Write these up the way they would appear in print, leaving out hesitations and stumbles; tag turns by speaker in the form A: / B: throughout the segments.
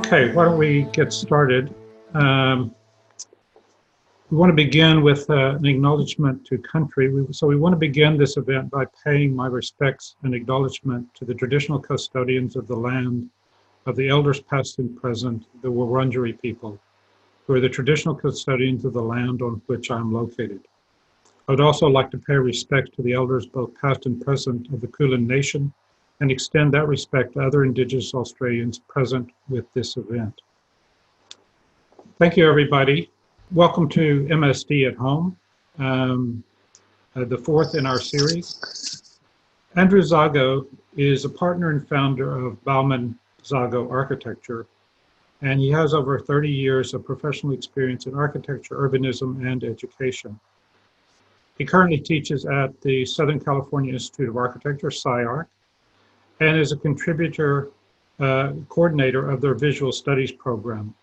A: Okay, why don't we get started? We want to begin with an acknowledgement to country. So we want to begin this event by paying my respects and acknowledgement to the traditional custodians of the land, of the elders past and present, the Wurundjeri people, who are the traditional custodians of the land on which I am located. I would also like to pay respect to the elders both past and present of the Kulin Nation and extend that respect to other Indigenous Australians present with this event. Thank you, everybody. Welcome to MSD at Home, the fourth in our series. Andrew Zago is a partner and founder of Bouwman Zago Architecture, and he has over 30 years of professional experience in architecture, urbanism, and education. He currently teaches at the Southern California Institute of Architecture, SCI-Arc, and is a contributor, coordinator of their visual studies program.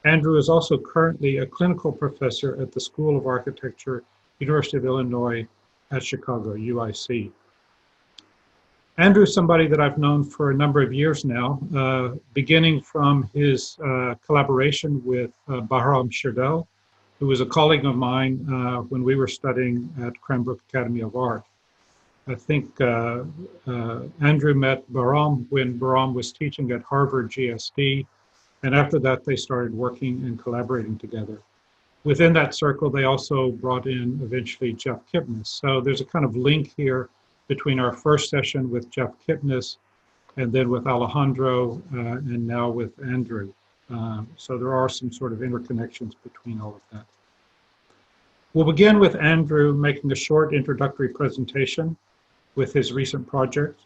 A: Andrew is also currently a clinical professor at the School of Architecture, University of Illinois at Chicago, UIC. Andrew is somebody that I've known for a number of years now, beginning from his collaboration with Bahram Shirdel, who was a colleague of mine when we were studying at Cranbrook Academy of Art. I think Andrew met Bahram when Bahram was teaching at Harvard GSD, and after that they started working and collaborating together. Within that circle, they also brought in eventually Jeff Kipnis. So there's a kind of link here between our first session with Jeff Kipnis and then with Alejandro and now with Andrew. So there are some sort of interconnections between all of that. We'll begin with Andrew making a short introductory presentation with his recent project,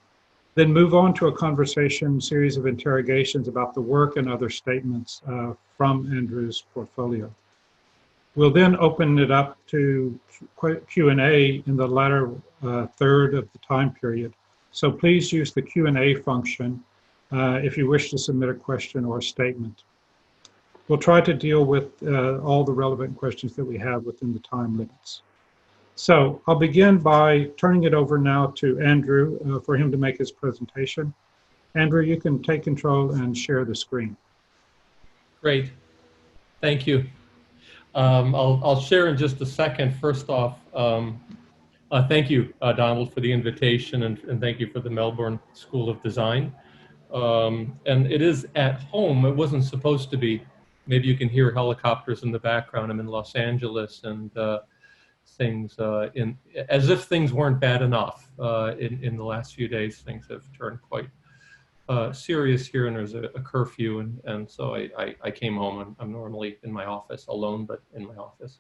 A: then move on to a conversation series of interrogations about the work and other statements from Andrew's portfolio. We'll then open it up to Q&A in the latter third of the time period. So please use the Q&A function if you wish to submit a question or a statement. We'll try to deal with all the relevant questions that we have within the time limits. So I'll begin by turning it over now to Andrew for him to make his presentation. Andrew, you can take control and share the screen.
B: Great, thank you. I'll share in just a second. First off, thank you, Donald, for the invitation, and thank you for the Melbourne School of Design. And it is at home. It wasn't supposed to be. Maybe you can hear helicopters in the background. I'm in Los Angeles, and things as if things weren't bad enough in the last few days. Things have turned quite serious here, and there's a curfew, and so I came home. I'm normally in my office alone, but in my office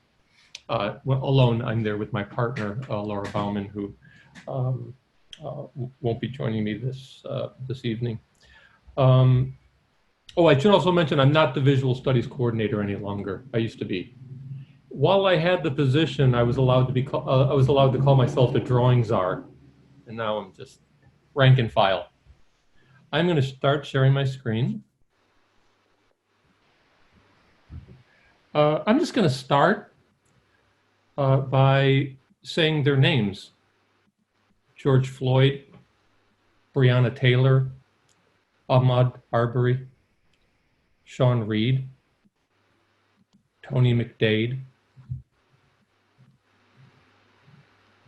B: alone, I'm there with my partner Laura Bouwman, who won't be joining me this evening. Oh, I should also mention I'm not the visual studies coordinator any longer. I used to be. While I had the position, I was allowed to call myself the drawing czar, and now I'm just rank and file. I'm going to start sharing my screen. I'm just going to start by saying their names: George Floyd, Breonna Taylor, Ahmaud Arbery, Sean Reed, Tony McDade.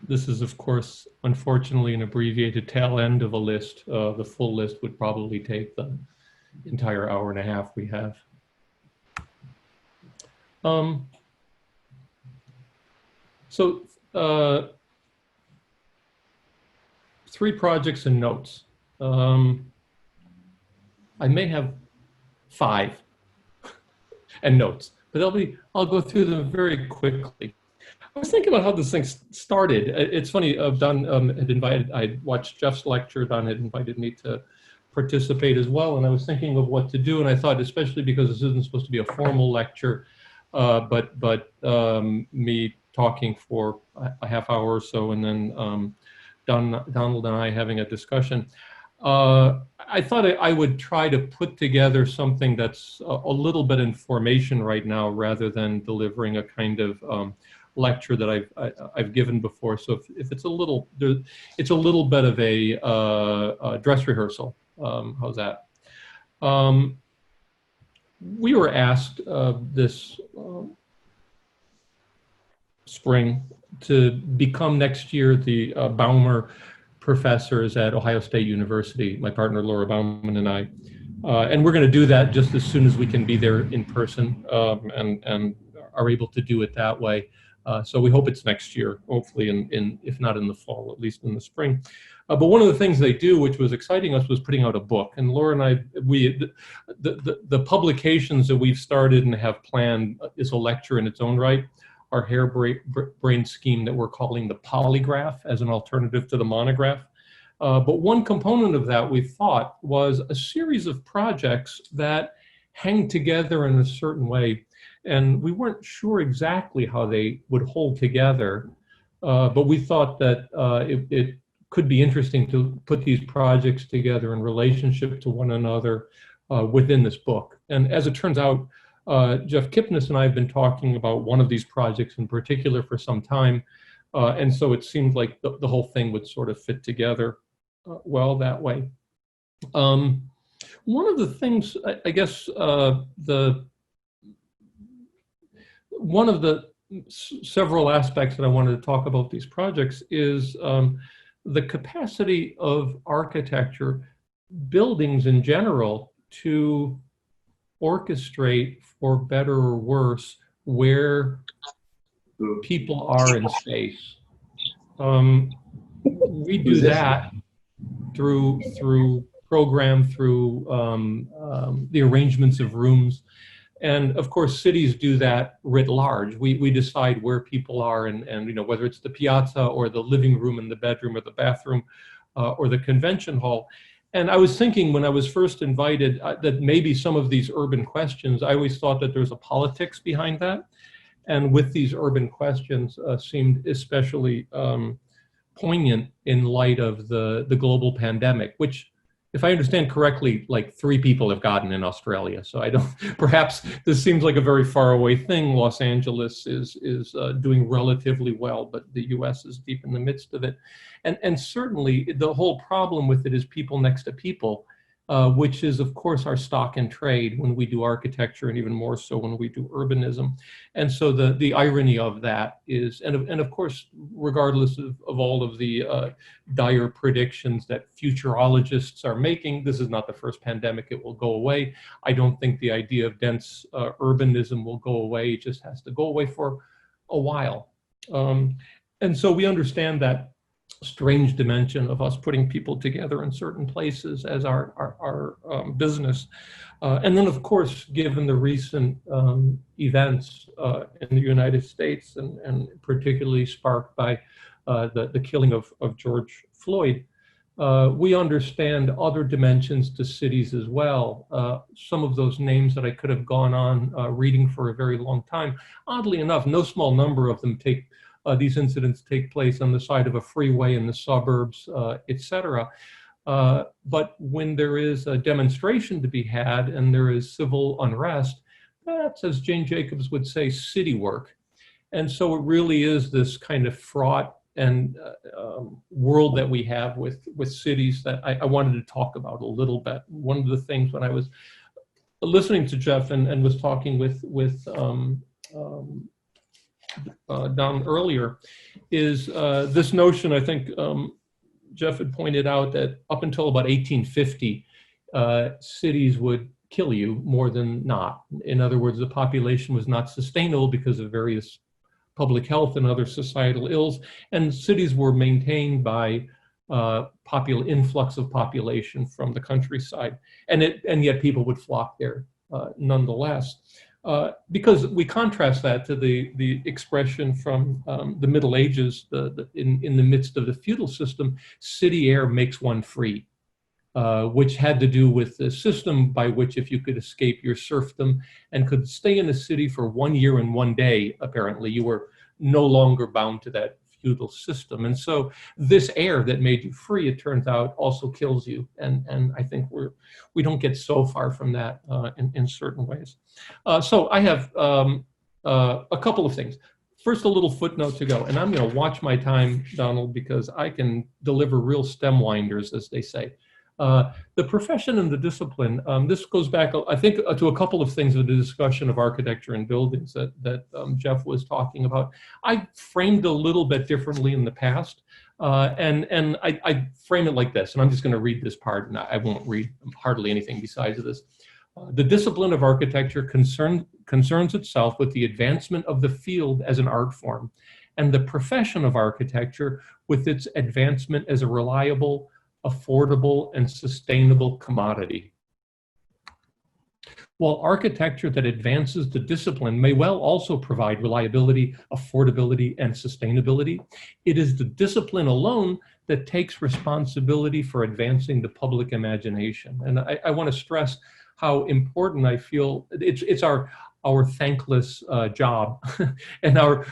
B: This is, of course, unfortunately, an abbreviated tail end of a list. The full list would probably take the entire hour and a half we have. Three projects and notes. I may have 5 and notes, but I'll go through them very quickly. I was thinking about how this thing started. It's funny, Don had invited, I watched Jeff's lecture, Don had invited me to participate as well, and I was thinking of what to do, and I thought, especially because this isn't supposed to be a formal lecture, but me talking for a half hour or so, and then Donald and I having a discussion, I thought I would try to put together something that's a little bit in formation right now, rather than delivering a kind of lecture that I've given before. So if it's a little bit of a dress rehearsal. How's that? we were asked this spring to become next year the Bouwman professors at Ohio State University, my partner Laura Bouwman and I. And we're going to do that just as soon as we can be there in person, and are able to do it that way. So we hope it's next year, hopefully if not in the fall, at least in the spring. But one of the things they do, which was exciting us, was putting out a book. And Laura and I, the publications that we've started and have planned is a lecture in its own right. Our harebrained scheme that we're calling the polygraph as an alternative to the monograph. But one component of that we thought was a series of projects that hang together in a certain way. And we weren't sure exactly how they would hold together, but we thought that it could be interesting to put these projects together in relationship to one another within this book. And as it turns out, Jeff Kipnis and I have been talking about one of these projects in particular for some time. And so it seemed like the whole thing would sort of fit together well that way. One of the things, I guess, one of the several aspects that I wanted to talk about these projects is the capacity of architecture, buildings in general, to orchestrate, for better or worse, where people are in space. We do that through program, through the arrangements of rooms. And of course, cities do that writ large. We decide where people are, and you know, whether it's the piazza or the living room and the bedroom or the bathroom or the convention hall. And I was thinking when I was first invited that maybe some of these urban questions, I always thought that there's a politics behind that. And with these urban questions seemed especially poignant in light of the global pandemic, which, if I understand correctly, like 3 people have gotten in Australia. So I don't, perhaps this seems like a very far away thing. Los Angeles is doing relatively well, but the US is deep in the midst of it. And certainly the whole problem with it is people next to people, which is of course our stock in trade when we do architecture, and even more so when we do urbanism. And so the irony of that is, and of course, regardless of all of the dire predictions that futurologists are making, this is not the first pandemic, it will go away. I don't think the idea of dense urbanism will go away, it just has to go away for a while. And so we understand that strange dimension of us putting people together in certain places as our business. And then, of course, given the recent events in the United States, and particularly sparked by the killing of George Floyd, we understand other dimensions to cities as well. Some of those names that I could have gone on reading for a very long time, oddly enough, no small number of them these incidents take place on the side of a freeway in the suburbs, etc. But when there is a demonstration to be had and there is civil unrest, that's, as Jane Jacobs would say, city work. And so it really is this kind of fraught and world that we have with cities that I wanted to talk about a little bit. One of the things when I was listening to Jeff and was talking with Don earlier, is this notion, I think Jeff had pointed out, that up until about 1850, cities would kill you more than not. In other words, the population was not sustainable because of various public health and other societal ills, and cities were maintained by influx of population from the countryside, and yet people would flock there nonetheless. Because we contrast that to the expression from the Middle Ages, in the midst of the feudal system, city air makes one free, which had to do with the system by which if you could escape your serfdom and could stay in a city for 1 year and 1 day, apparently, you were no longer bound to that feudal system. And so this air that made you free, it turns out, also kills you. And I think we don't get so far from that in certain ways. So I have a couple of things. First, a little footnote to go, and I'm going to watch my time, Donald, because I can deliver real stem winders, as they say. The profession and the discipline, this goes back, I think, to a couple of things in the discussion of architecture and buildings that Jeff was talking about. I framed a little bit differently in the past, and I frame it like this, and I'm just going to read this part, and I won't read hardly anything besides this. The discipline of architecture concerns itself with the advancement of the field as an art form, and the profession of architecture with its advancement as a reliable, affordable, and sustainable commodity. While architecture that advances the discipline may well also provide reliability, affordability, and sustainability, it is the discipline alone that takes responsibility for advancing the public imagination. And I want to stress how important I feel it's our thankless job and our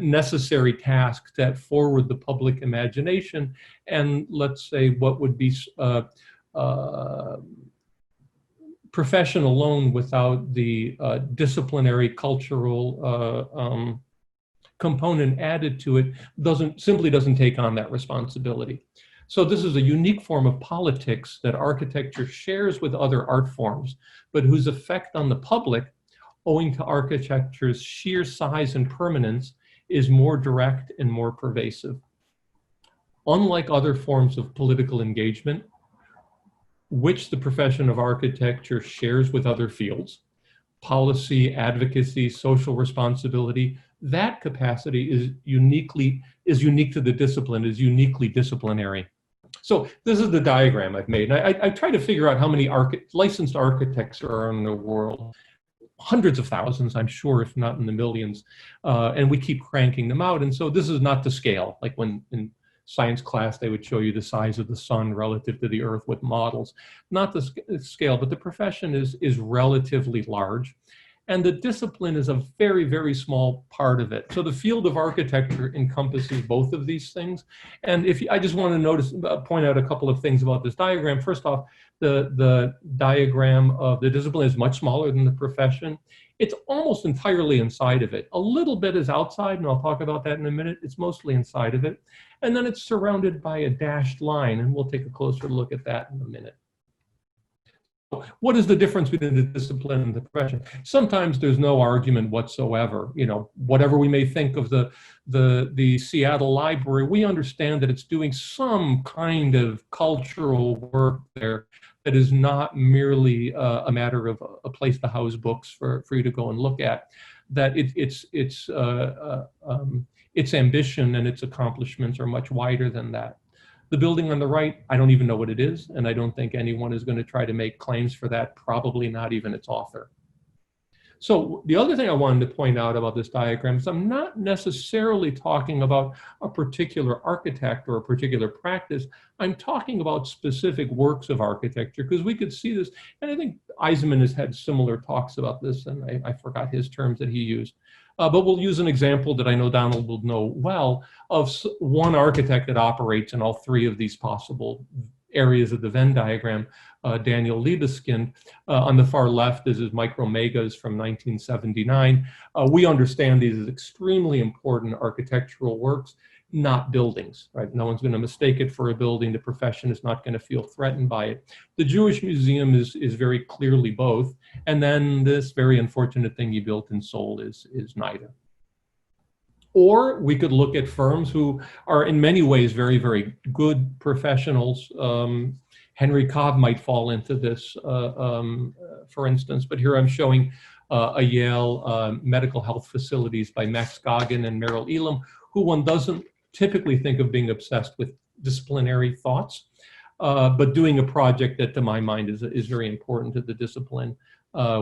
B: necessary task to forward the public imagination and, let's say, what would be profession alone without the disciplinary cultural component added to it simply doesn't take on that responsibility. So this is a unique form of politics that architecture shares with other art forms, but whose effect on the public, owing to architecture's sheer size and permanence, is more direct and more pervasive. Unlike other forms of political engagement, which the profession of architecture shares with other fields, policy, advocacy, social responsibility, that capacity is unique to the discipline, is uniquely disciplinary. So this is the diagram I've made. And I try to figure out how many licensed architects there are in the world. Hundreds of thousands, I'm sure, if not in the millions. And we keep cranking them out. And so this is not to scale, like when in science class they would show you the size of the sun relative to the earth with models. Not the scale, but the profession is relatively large. And the discipline is a very, very small part of it. So the field of architecture encompasses both of these things. And I just want to point out a couple of things about this diagram. First off, the diagram of the discipline is much smaller than the profession. It's almost entirely inside of it. A little bit is outside, and I'll talk about that in a minute. It's mostly inside of it. And then it's surrounded by a dashed line, and we'll take a closer look at that in a minute. What is the difference between the discipline and the profession? Sometimes there's no argument whatsoever. You know, whatever we may think of the Seattle Library, we understand that it's doing some kind of cultural work there that is not merely a matter of a place to house books for you to go and look at. That its ambition and its accomplishments are much wider than that. The building on the right, I don't even know what it is, and I don't think anyone is going to try to make claims for that, probably not even its author. So the other thing I wanted to point out about this diagram is I'm not necessarily talking about a particular architect or a particular practice. I'm talking about specific works of architecture, because we could see this, and I think Eisenman has had similar talks about this, and I forgot his terms that he used. But we'll use an example that I know Donald will know well of one architect that operates in all three of these possible areas of the Venn diagram, Daniel Libeskind. On the far left is his Micromegas from 1979. We understand these as extremely important architectural works, not buildings, right? No one's going to mistake it for a building. The profession is not going to feel threatened by it. The Jewish Museum is very clearly both. And then this very unfortunate thing he built in Seoul is neither. Or we could look at firms who are in many ways very, very good professionals. Henry Cobb might fall into this, for instance, but here I'm showing a Yale medical health facilities by Max Goggin and Merrill Elam, who one doesn't typically think of being obsessed with disciplinary thoughts, but doing a project that to my mind is very important to the discipline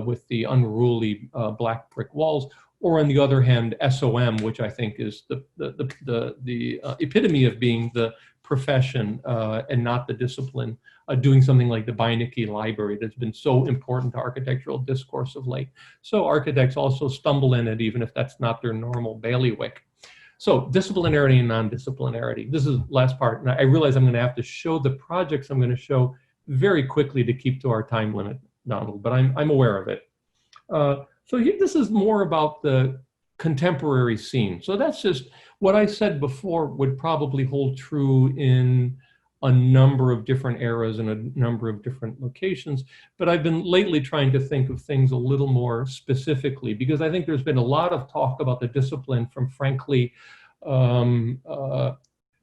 B: with the unruly black brick walls. Or on the other hand, SOM, which I think is the epitome of being the profession and not the discipline, doing something like the Beinecke Library that's been so important to architectural discourse of late. So architects also stumble in it, even if that's not their normal bailiwick. So disciplinarity and non-disciplinarity. This is the last part. And I realize I'm going to have to show the projects I'm going to show very quickly to keep to our time limit, Donald, but I'm aware of it. So this is more about the contemporary scene. So that's just what I said before would probably hold true in a number of different eras and a number of different locations. But I've been lately trying to think of things a little more specifically, because I think there's been a lot of talk about the discipline from, frankly,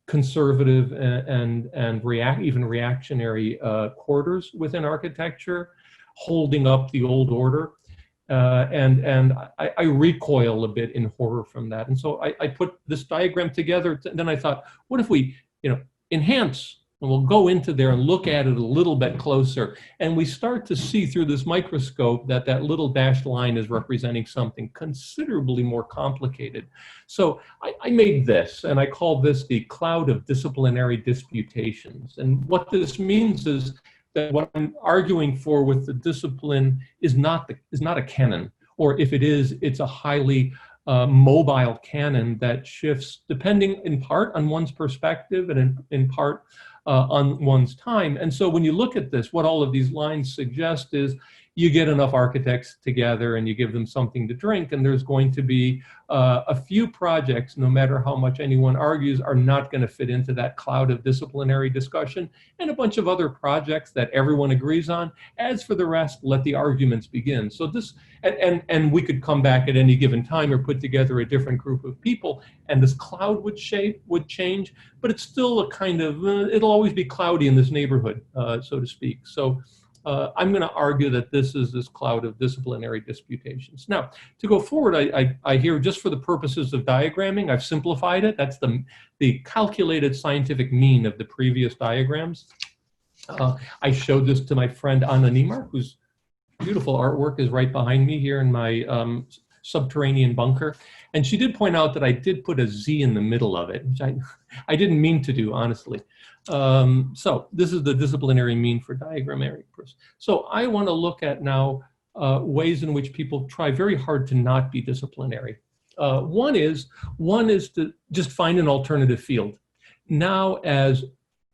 B: conservative and even reactionary quarters within architecture, holding up the old order. And I recoil a bit in horror from that. And so I put this diagram together. Then I thought, what if we, enhance, and we'll go into there and look at it a little bit closer. And we start to see through this microscope that that little dashed line is representing something considerably more complicated. So I made this, and I call this the cloud of disciplinary disputations. And what this means is that what I'm arguing for with the discipline is not a canon, or if it is, it's a highly mobile canon that shifts depending in part on one's perspective and in part on one's time. And so when you look at this, what all of these lines suggest is you get enough architects together and you give them something to drink, and there's going to be a few projects, no matter how much anyone argues, are not going to fit into that cloud of disciplinary discussion, and a bunch of other projects that everyone agrees on. As for the rest, let the arguments begin. So this, and we could come back at any given time or put together a different group of people, and this cloud would change, but it's still a kind of, it'll always be cloudy in this neighborhood, so to speak. So I'm going to argue that this is this cloud of disciplinary disputations. Now, to go forward, I hear, just for the purposes of diagramming, I've simplified it. That's the calculated scientific mean of the previous diagrams. I showed this to my friend Anna Niemark, whose beautiful artwork is right behind me here in my subterranean bunker. And she did point out that I did put a Z in the middle of it, which I didn't mean to do, honestly. So this is the disciplinary mean for diagrammatic person. So I want to look at now ways in which people try very hard to not be disciplinary. One is to just find an alternative field. Now, as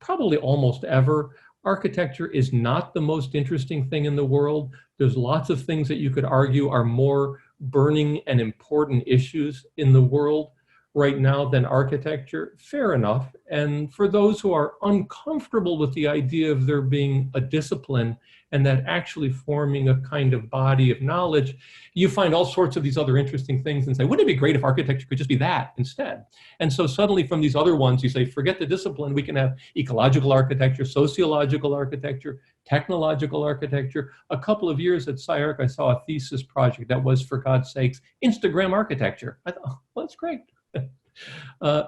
B: probably almost ever, architecture is not the most interesting thing in the world. There's lots of things that you could argue are more burning and important issues in the world right now than architecture. Fair enough. And for those who are uncomfortable with the idea of there being a discipline and that actually forming a kind of body of knowledge, you find all sorts of these other interesting things and say, wouldn't it be great if architecture could just be that instead? And so suddenly from these other ones, you say, forget the discipline, we can have ecological architecture, sociological architecture, technological architecture. A couple of years at SciArc, I saw a thesis project that was, for God's sakes, Instagram architecture. I thought, oh, well, that's great.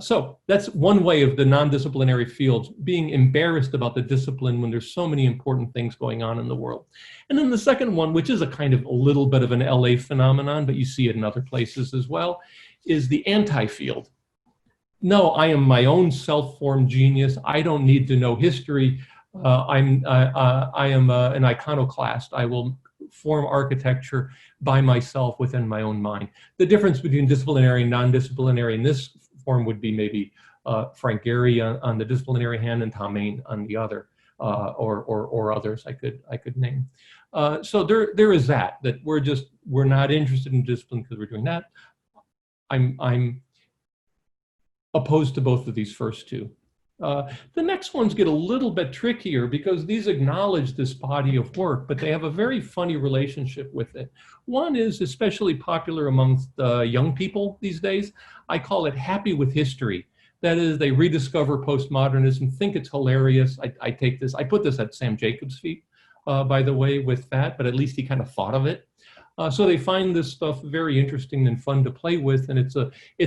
B: So that's one way of the non-disciplinary fields being embarrassed about the discipline when there's so many important things going on in the world. And then the second one, which is a kind of a little bit of an LA phenomenon, but you see it in other places as well, is the anti-field. No, I am my own self-formed genius. I don't need to know history. I am an iconoclast. I will form architecture by myself within my own mind. The difference between disciplinary and non-disciplinary in this form would be maybe Frank Gehry on the disciplinary hand and Tom Main on the other, or others I could name. So there is that we're not interested in discipline because we're doing that. I'm opposed to both of these first two. The next ones get a little bit trickier because these acknowledge this body of work, but they have a very funny relationship with it. One is especially popular amongst young people these days. I call it happy with history. That is, they rediscover postmodernism, think it's hilarious. I put this at Sam Jacobs' feet, by the way, with that, but at least he kind of thought of it. So they find this stuff very interesting and fun to play with, and it's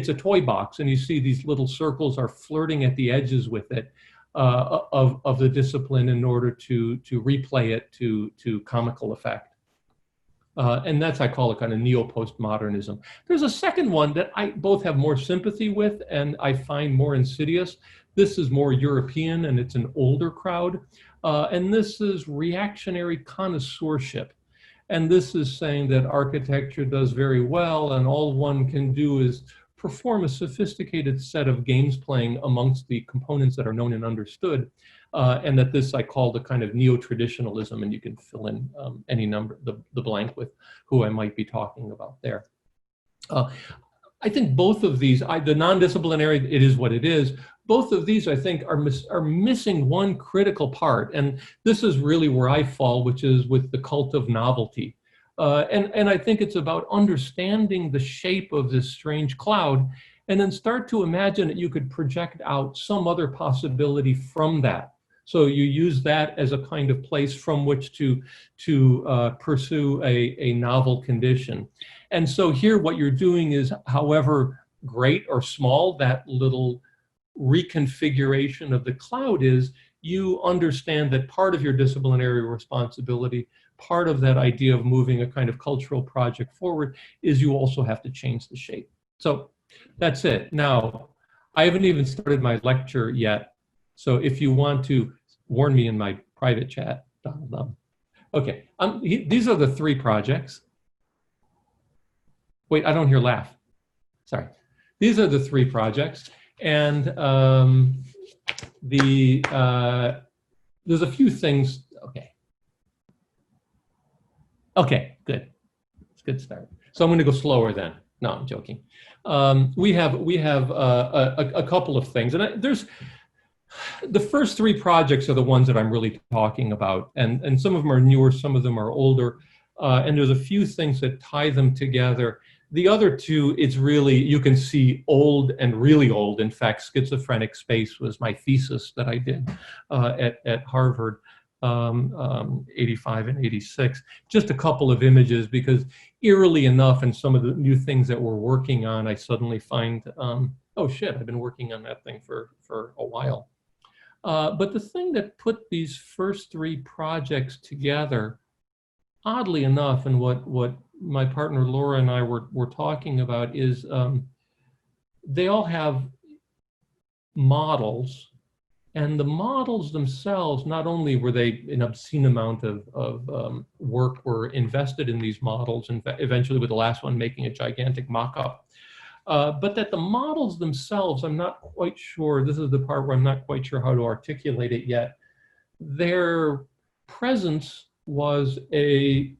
B: a toy box, and you see these little circles are flirting at the edges with it of the discipline in order to replay it to comical effect. And that's, I call it kind of neo-postmodernism. There's a second one that I both have more sympathy with and I find more insidious. This is more European and it's an older crowd. And this is reactionary connoisseurship. And this is saying that architecture does very well and all one can do is perform a sophisticated set of games playing amongst the components that are known and understood. And that this I call the kind of neo-traditionalism, and you can fill in any number, the blank with who I might be talking about there. I think both of these, the non-disciplinary, it is what it is, both of these, I think, are missing one critical part. And this is really where I fall, which is with the cult of novelty. And I think it's about understanding the shape of this strange cloud and then start to imagine that you could project out some other possibility from that. So you use that as a kind of place from which to pursue a novel condition. And so here what you're doing is, however great or small that little reconfiguration of the cloud is, you understand that part of your disciplinary responsibility, part of that idea of moving a kind of cultural project forward, is you also have to change the shape. So that's it. Now, I haven't even started my lecture yet. So if you want to warn me in my private chat, Donald. Okay, these are the 3 projects. Wait, I don't hear laugh. Sorry. These are the 3 projects. And there's a few things. Okay, good. It's a good start. So I'm going to go slower then. No, I'm joking. We have a couple of things, and there's the first 3 projects are the ones that I'm really talking about, and some of them are newer, some of them are older, and there's a few things that tie them together. The other 2, it's really, you can see old and really old. In fact, Schizophrenic Space was my thesis that I did at Harvard, 85 and 86. Just a couple of images, because eerily enough, in some of the new things that we're working on, I suddenly find, oh shit, I've been working on that thing for a while. But the thing that put these first 3 projects together, oddly enough, and what my partner Laura and I were talking about, is they all have models. And the models themselves, not only were they an obscene amount of work were invested in these models, and eventually with the last one making a gigantic mock-up, but that the models themselves, I'm not quite sure, this is the part where I'm not quite sure how to articulate it yet, their presence was a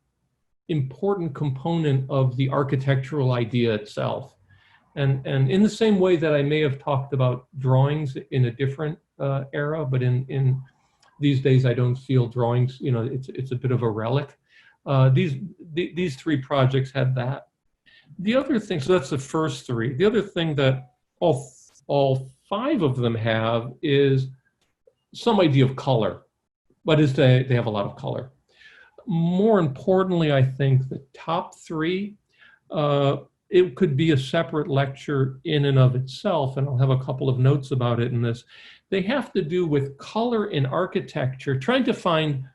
B: important component of the architectural idea itself. And in the same way that I may have talked about drawings in a different era, but in these days I don't feel drawings, you know, it's a bit of a relic. These 3 projects had that. The other thing, so that's the first 3. The other thing that all 5 of them have is some idea of color, but is they have a lot of color. More importantly, I think the top 3, it could be a separate lecture in and of itself, and I'll have a couple of notes about it in this. They have to do with color in architecture, trying to find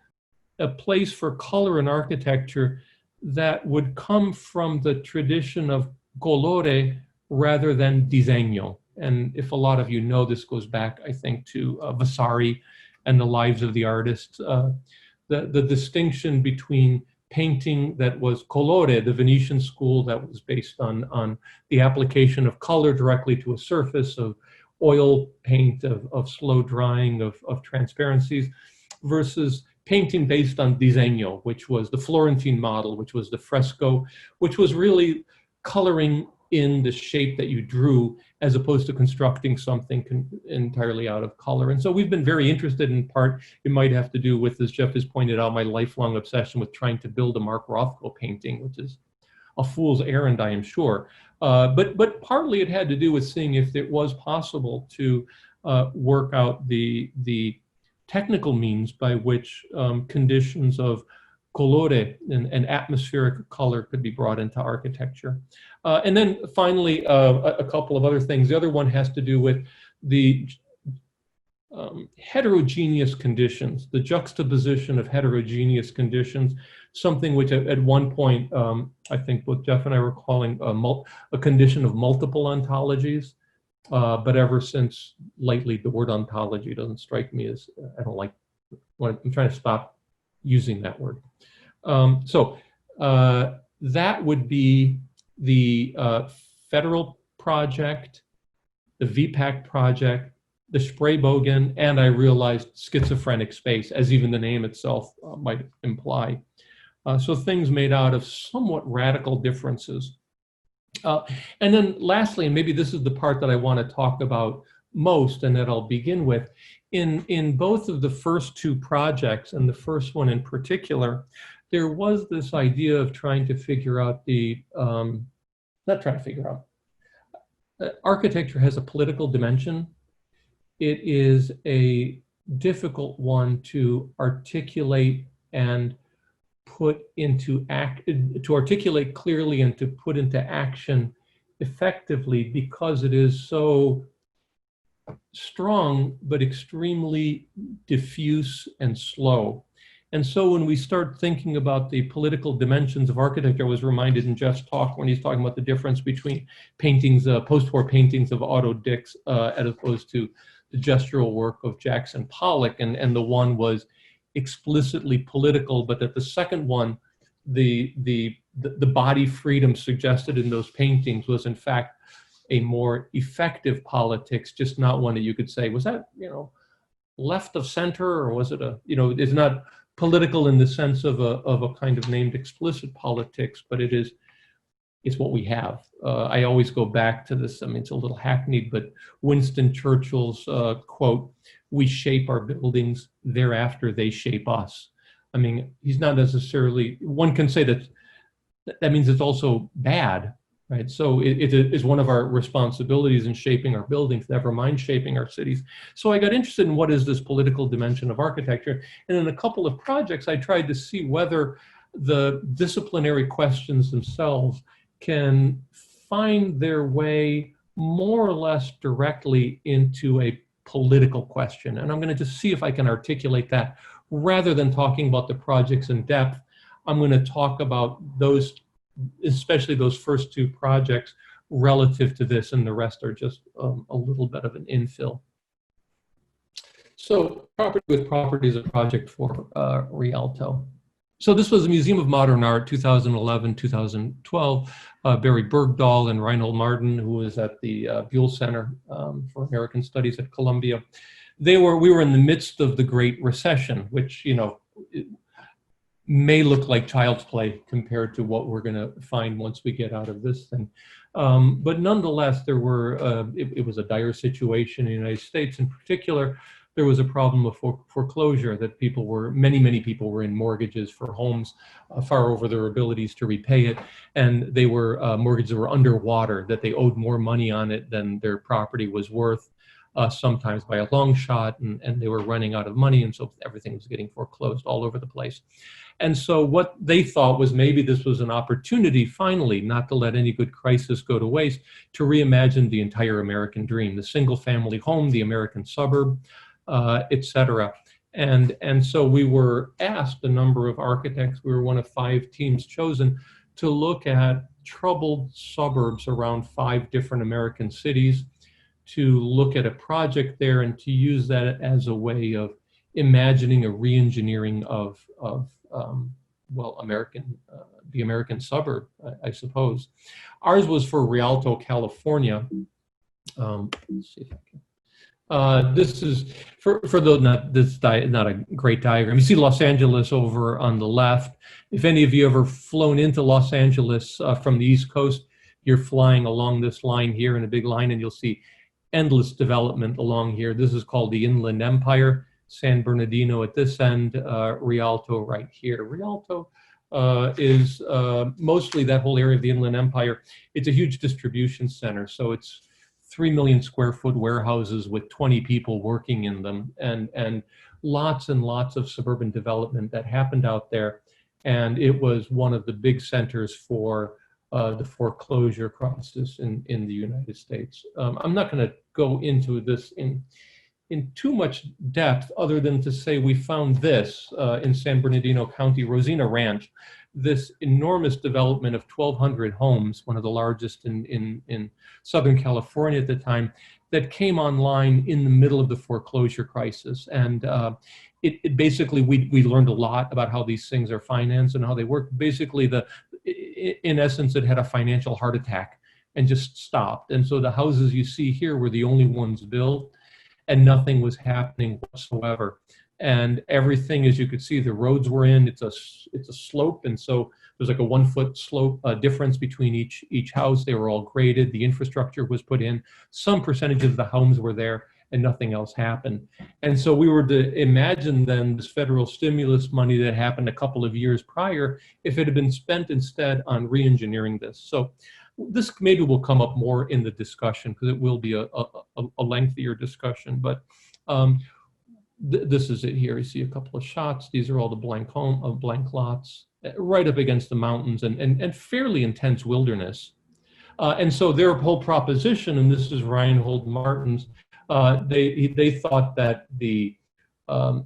B: a place for color in architecture that would come from the tradition of colore rather than disegno. And if a lot of you know, this goes back, I think, to Vasari and the Lives of the Artists. The distinction between painting that was colore, the Venetian school that was based on the application of color directly to a surface, of oil paint, of slow drying, of transparencies, versus painting based on disegno, which was the Florentine model, which was the fresco, which was really coloring in the shape that you drew, as opposed to constructing something entirely out of color. And so we've been very interested, in part, it might have to do with, as Jeff has pointed out, my lifelong obsession with trying to build a Mark Rothko painting, which is a fool's errand, I am sure. But partly it had to do with seeing if it was possible to work out the technical means by which conditions of colore and atmospheric color could be brought into architecture. And then finally, a couple of other things. The other one has to do with the heterogeneous conditions, the juxtaposition of heterogeneous conditions, something which at one point, I think both Jeff and I were calling a condition of multiple ontologies. But ever since lately, the word ontology doesn't strike me as, I don't like, I'm trying to stop using that word. So that would be the federal project, the VPAC project, the Spraybogen, and I realized Schizophrenic Space, as even the name itself might imply. So things made out of somewhat radical differences. And then lastly, and maybe this is the part that I want to talk about most and that I'll begin with. In both of the first two projects, and the first one in particular, there was this idea of trying to figure out architecture has a political dimension. It is a difficult one to articulate and to articulate clearly and to put into action effectively, because it is so strong but extremely diffuse and slow. And so when we start thinking about the political dimensions of architecture, I was reminded in Jeff's talk when he's talking about the difference between paintings, post-war paintings of Otto Dix, as opposed to the gestural work of Jackson Pollock, and the one was explicitly political, but that the second one, the body freedom suggested in those paintings was in fact a more effective politics, just not one that you could say, was that, left of center, or was it it's not political in the sense of a kind of named explicit politics, but it's what we have. I always go back to this, it's a little hackneyed, but Winston Churchill's quote, "We shape our buildings, thereafter they shape us." He's not necessarily, one can say that means it's also bad, right? So it is one of our responsibilities in shaping our buildings, never mind shaping our cities. So I got interested in what is this political dimension of architecture. And in a couple of projects, I tried to see whether the disciplinary questions themselves can find their way more or less directly into a political question. And I'm going to just see if I can articulate that. Rather than talking about the projects in depth, I'm going to talk about those, especially those first two projects, relative to this, and the rest are just a little bit of an infill. So Property with Property is a project for Rialto. So this was the Museum of Modern Art, 2011, 2012. Barry Bergdahl and Reinhold Martin, who was at the Buell Center for American Studies at Columbia. We were in the midst of the Great Recession, which, it may look like child's play compared to what we're going to find once we get out of this thing. But nonetheless, it was a dire situation in the United States. In particular, there was a problem of foreclosure, that many people were in mortgages for homes far over their abilities to repay it. And they were mortgages that were underwater, that they owed more money on it than their property was worth, sometimes by a long shot, and they were running out of money. And so everything was getting foreclosed all over the place. And so what they thought was maybe this was an opportunity, finally, not to let any good crisis go to waste, to reimagine the entire American dream, the single family home, the American suburb, etc. And so we were asked, a number of architects, we were one of 5 teams chosen, to look at troubled suburbs around 5 different American cities, to look at a project there and to use that as a way of imagining a re-engineering of the American suburb, I suppose. Ours was for Rialto, California. Let's see if I can. This is for those not a great diagram. You see Los Angeles over on the left. If any of you ever flown into Los Angeles from the East Coast, you're flying along this line here in a big line, and you'll see endless development along here. This is called the Inland Empire. San Bernardino at this end, Rialto right here. Rialto is mostly that whole area of the Inland Empire. It's a huge distribution center, so it's 3 million square foot warehouses with 20 people working in them, and lots and lots of suburban development that happened out there. And it was one of the big centers for the foreclosure crisis in the United States. I'm not going to go into this in too much depth, other than to say we found this in San Bernardino County, Rosina Ranch, this enormous development of 1,200 homes, one of the largest in Southern California at the time, that came online in the middle of the foreclosure crisis. And it basically, we learned a lot about how these things are financed and how they work. Basically, in essence, it had a financial heart attack and just stopped. And so the houses you see here were the only ones built, and nothing was happening whatsoever. and everything, as you could see, the roads were in. It's a slope, and so there's like a 1 foot slope difference between each house. They were all graded. The infrastructure was put in. Some percentage of the homes were there, and nothing else happened. And so we were to imagine then this federal stimulus money that happened a couple of years prior, if it had been spent instead on re-engineering this. So this maybe will come up more in the discussion, because it will be a lengthier discussion. But this is it here. You see a couple of shots. These are all the blank lots right up against the mountains and fairly intense wilderness. And so their whole proposition, and this is Reinhold Martin's, they thought that the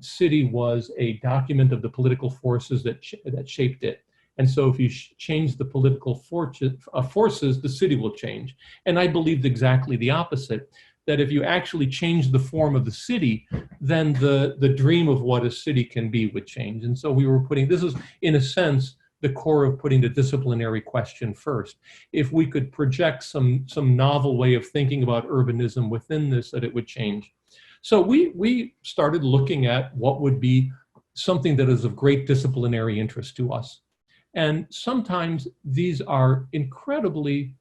B: city was a document of the political forces that shaped it. And so if you change the political forces, the city will change. And I believed exactly the opposite, that if you actually change the form of the city, then the dream of what a city can be would change. And so we were putting, this is in a sense, the core of putting the disciplinary question first. If we could project some novel way of thinking about urbanism within this, that it would change. So we started looking at what would be something that is of great disciplinary interest to us. And sometimes these are incredibly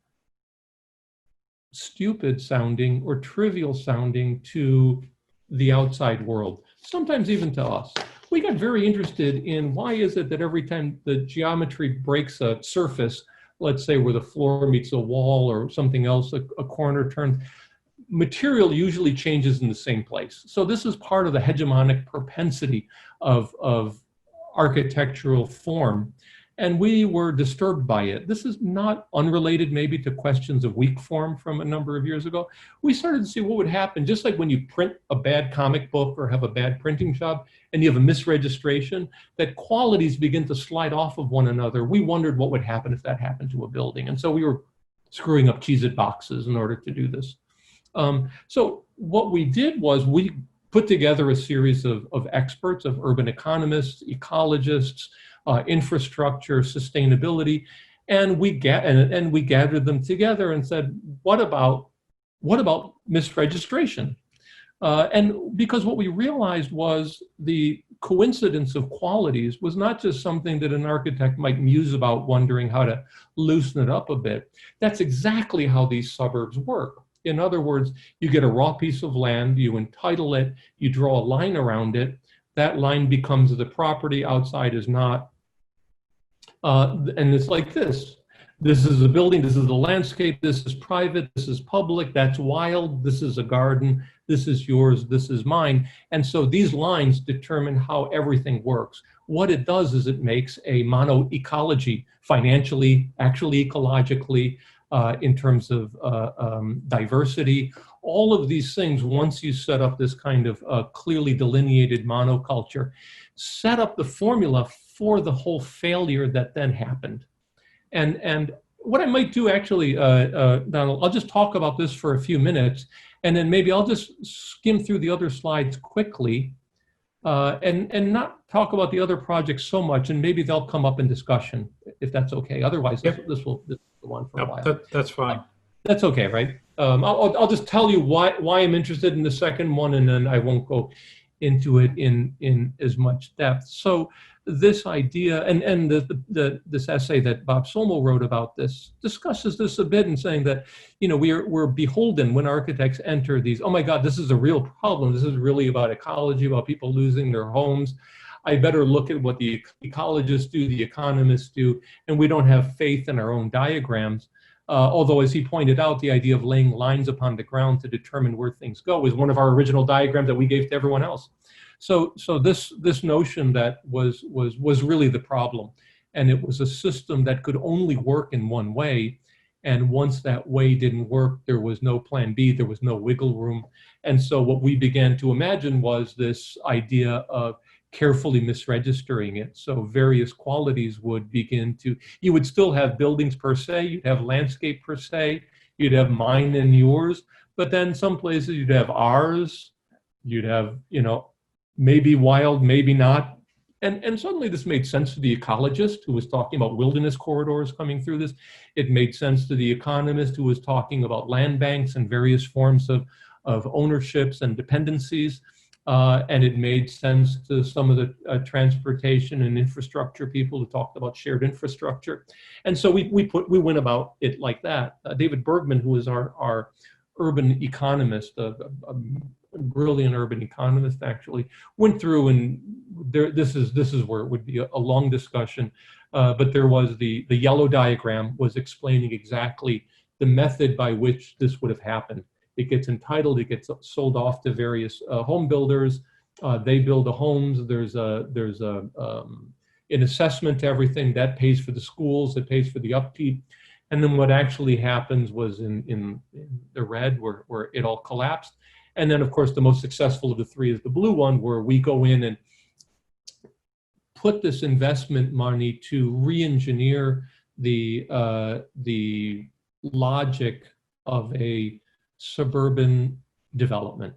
B: stupid sounding or trivial sounding to the outside world, sometimes even to us. We got very interested in why is it that every time the geometry breaks a surface, let's say where the floor meets a wall or something else, a corner turns, material usually changes in the same place. So this is part of the hegemonic propensity of architectural form. And we were disturbed by it. This is not unrelated maybe to questions of weak form from a number of years ago. We started to see what would happen, just like when you print a bad comic book or have a bad printing job and you have a misregistration, that qualities begin to slide off of one another. We wondered what would happen if that happened to a building. And so we were screwing up Cheez-It boxes in order to do this. So what we did was we put together a series of experts, of urban economists, ecologists, infrastructure, sustainability, and we gathered them together and said, what about misregistration? And because what we realized was the coincidence of qualities was not just something that an architect might muse about, wondering how to loosen it up a bit. That's exactly how these suburbs work. In other words, you get a raw piece of land, you entitle it, you draw a line around it, that line becomes the property, outside is not. And it's like this. This is a building, this is the landscape, this is private, this is public, that's wild, this is a garden, this is yours, this is mine. And so these lines determine how everything works. What it does is it makes a mono-ecology, financially, actually ecologically, in terms of diversity. All of these things, once you set up this kind of clearly delineated monoculture, set up the formula for the whole failure that then happened. And what I might do actually, Donald, I'll just talk about this for a few minutes, and then maybe I'll just skim through the other slides quickly, and not talk about the other projects so much, and maybe they'll come up in discussion, if that's okay. Otherwise,
A: Yep.
B: this will go on for a while.
A: That's fine.
B: That's okay, right? I'll just tell you why I'm interested in the second one, and then I won't go into it in as much depth. So this idea, and this essay that Bob Solmo wrote about this discusses this a bit, in saying that, you know, we're beholden when architects enter these, oh my God, this is a real problem. This is really about ecology, about people losing their homes. I better look at what the ecologists do, the economists do, and we don't have faith in our own diagrams. Although, as he pointed out, the idea of laying lines upon the ground to determine where things go is one of our original diagrams that we gave to everyone else. So this notion that was really the problem, and it was a system that could only work in one way, and once that way didn't work, there was no plan B, there was no wiggle room. And so what we began to imagine was this idea of carefully misregistering it. So various qualities would begin to, you would still have buildings per se, you'd have landscape per se, you'd have mine and yours, but then some places you'd have ours, you'd have, you know, maybe wild, maybe not. And suddenly this made sense to the ecologist who was talking about wilderness corridors coming through this. It made sense to the economist who was talking about land banks and various forms of ownerships and dependencies. And it made sense to some of the transportation and infrastructure people who talked about shared infrastructure. And so we went about it like that. David Bergman, who is our urban economist, a brilliant urban economist actually, went through, and this is where it would be a long discussion, but there was the yellow diagram was explaining exactly the method by which this would have happened. It gets entitled, it gets sold off to various home builders. They build the homes. There's an assessment to everything that pays for the schools, that pays for the upkeep. And then what actually happens was in the red where it all collapsed. And then of course the most successful of the three is the blue one, where we go in and put this investment money to re-engineer the logic of a suburban development.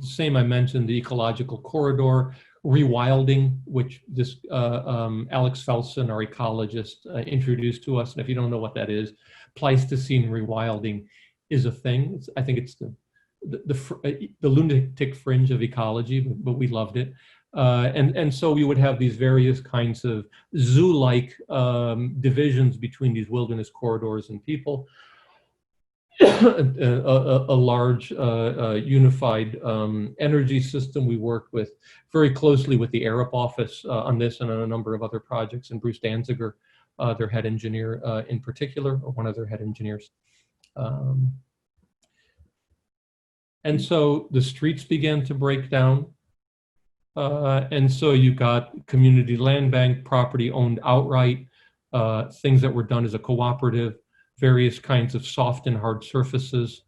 B: Same, I mentioned the ecological corridor, rewilding, which this Alex Felsen, our ecologist, introduced to us. And if you don't know what that is, Pleistocene rewilding is a thing. I think it's the lunatic fringe of ecology, but we loved it. And so we would have these various kinds of zoo-like divisions between these wilderness corridors and people. A large unified energy system. We worked with very closely with the Arup office on this and on a number of other projects, and Bruce Danziger, their head engineer in particular, or one of their head engineers. And so the streets began to break down. And so you got community land bank property owned outright, things that were done as a cooperative, various kinds of soft and hard surfaces.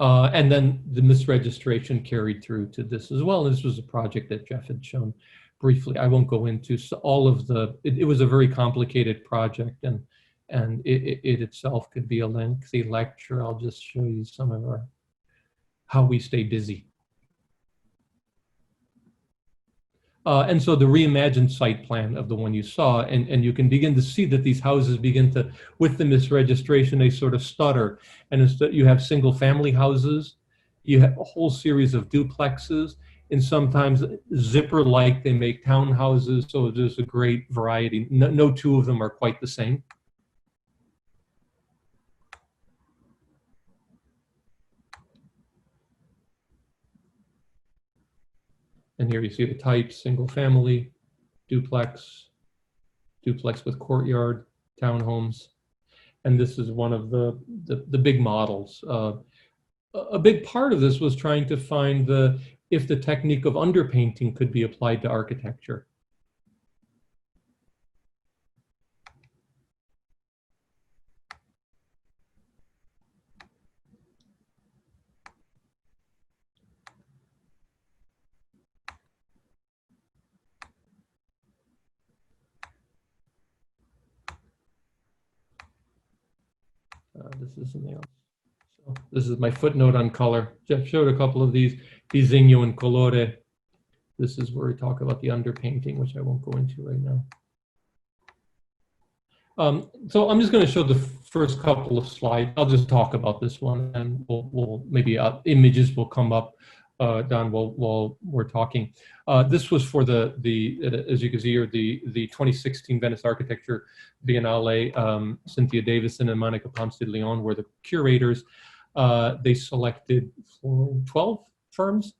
B: And then the misregistration carried through to this as well. This was a project that Jeff had shown briefly. I won't go into all of the, it was a very complicated project, and it itself could be a lengthy lecture. I'll just show you some of our, how we stay busy. And so the reimagined site plan of the one you saw, and you can begin to see that these houses begin to, with the misregistration, they sort of stutter. And instead you have single family houses, you have a whole series of duplexes, and sometimes zipper-like, they make townhouses. So there's a great variety. No two of them are quite the same. And here you see the types: single family, duplex, duplex with courtyard, townhomes. And this is one of the big models. A big part of this was trying to find if the technique of underpainting could be applied to architecture. This is something else. So this is my footnote on color. Jeff showed a couple of these, disegno and colore. This is where we talk about the underpainting, which I won't go into right now. So I'm just going to show the first couple of slides. I'll just talk about this one, and we'll maybe images will come up, Don, while we're talking. This was for as you can see here, the 2016 Venice Architecture Biennale. Cynthia Davison and Monica Ponce de Leon were the curators. They selected 12 firms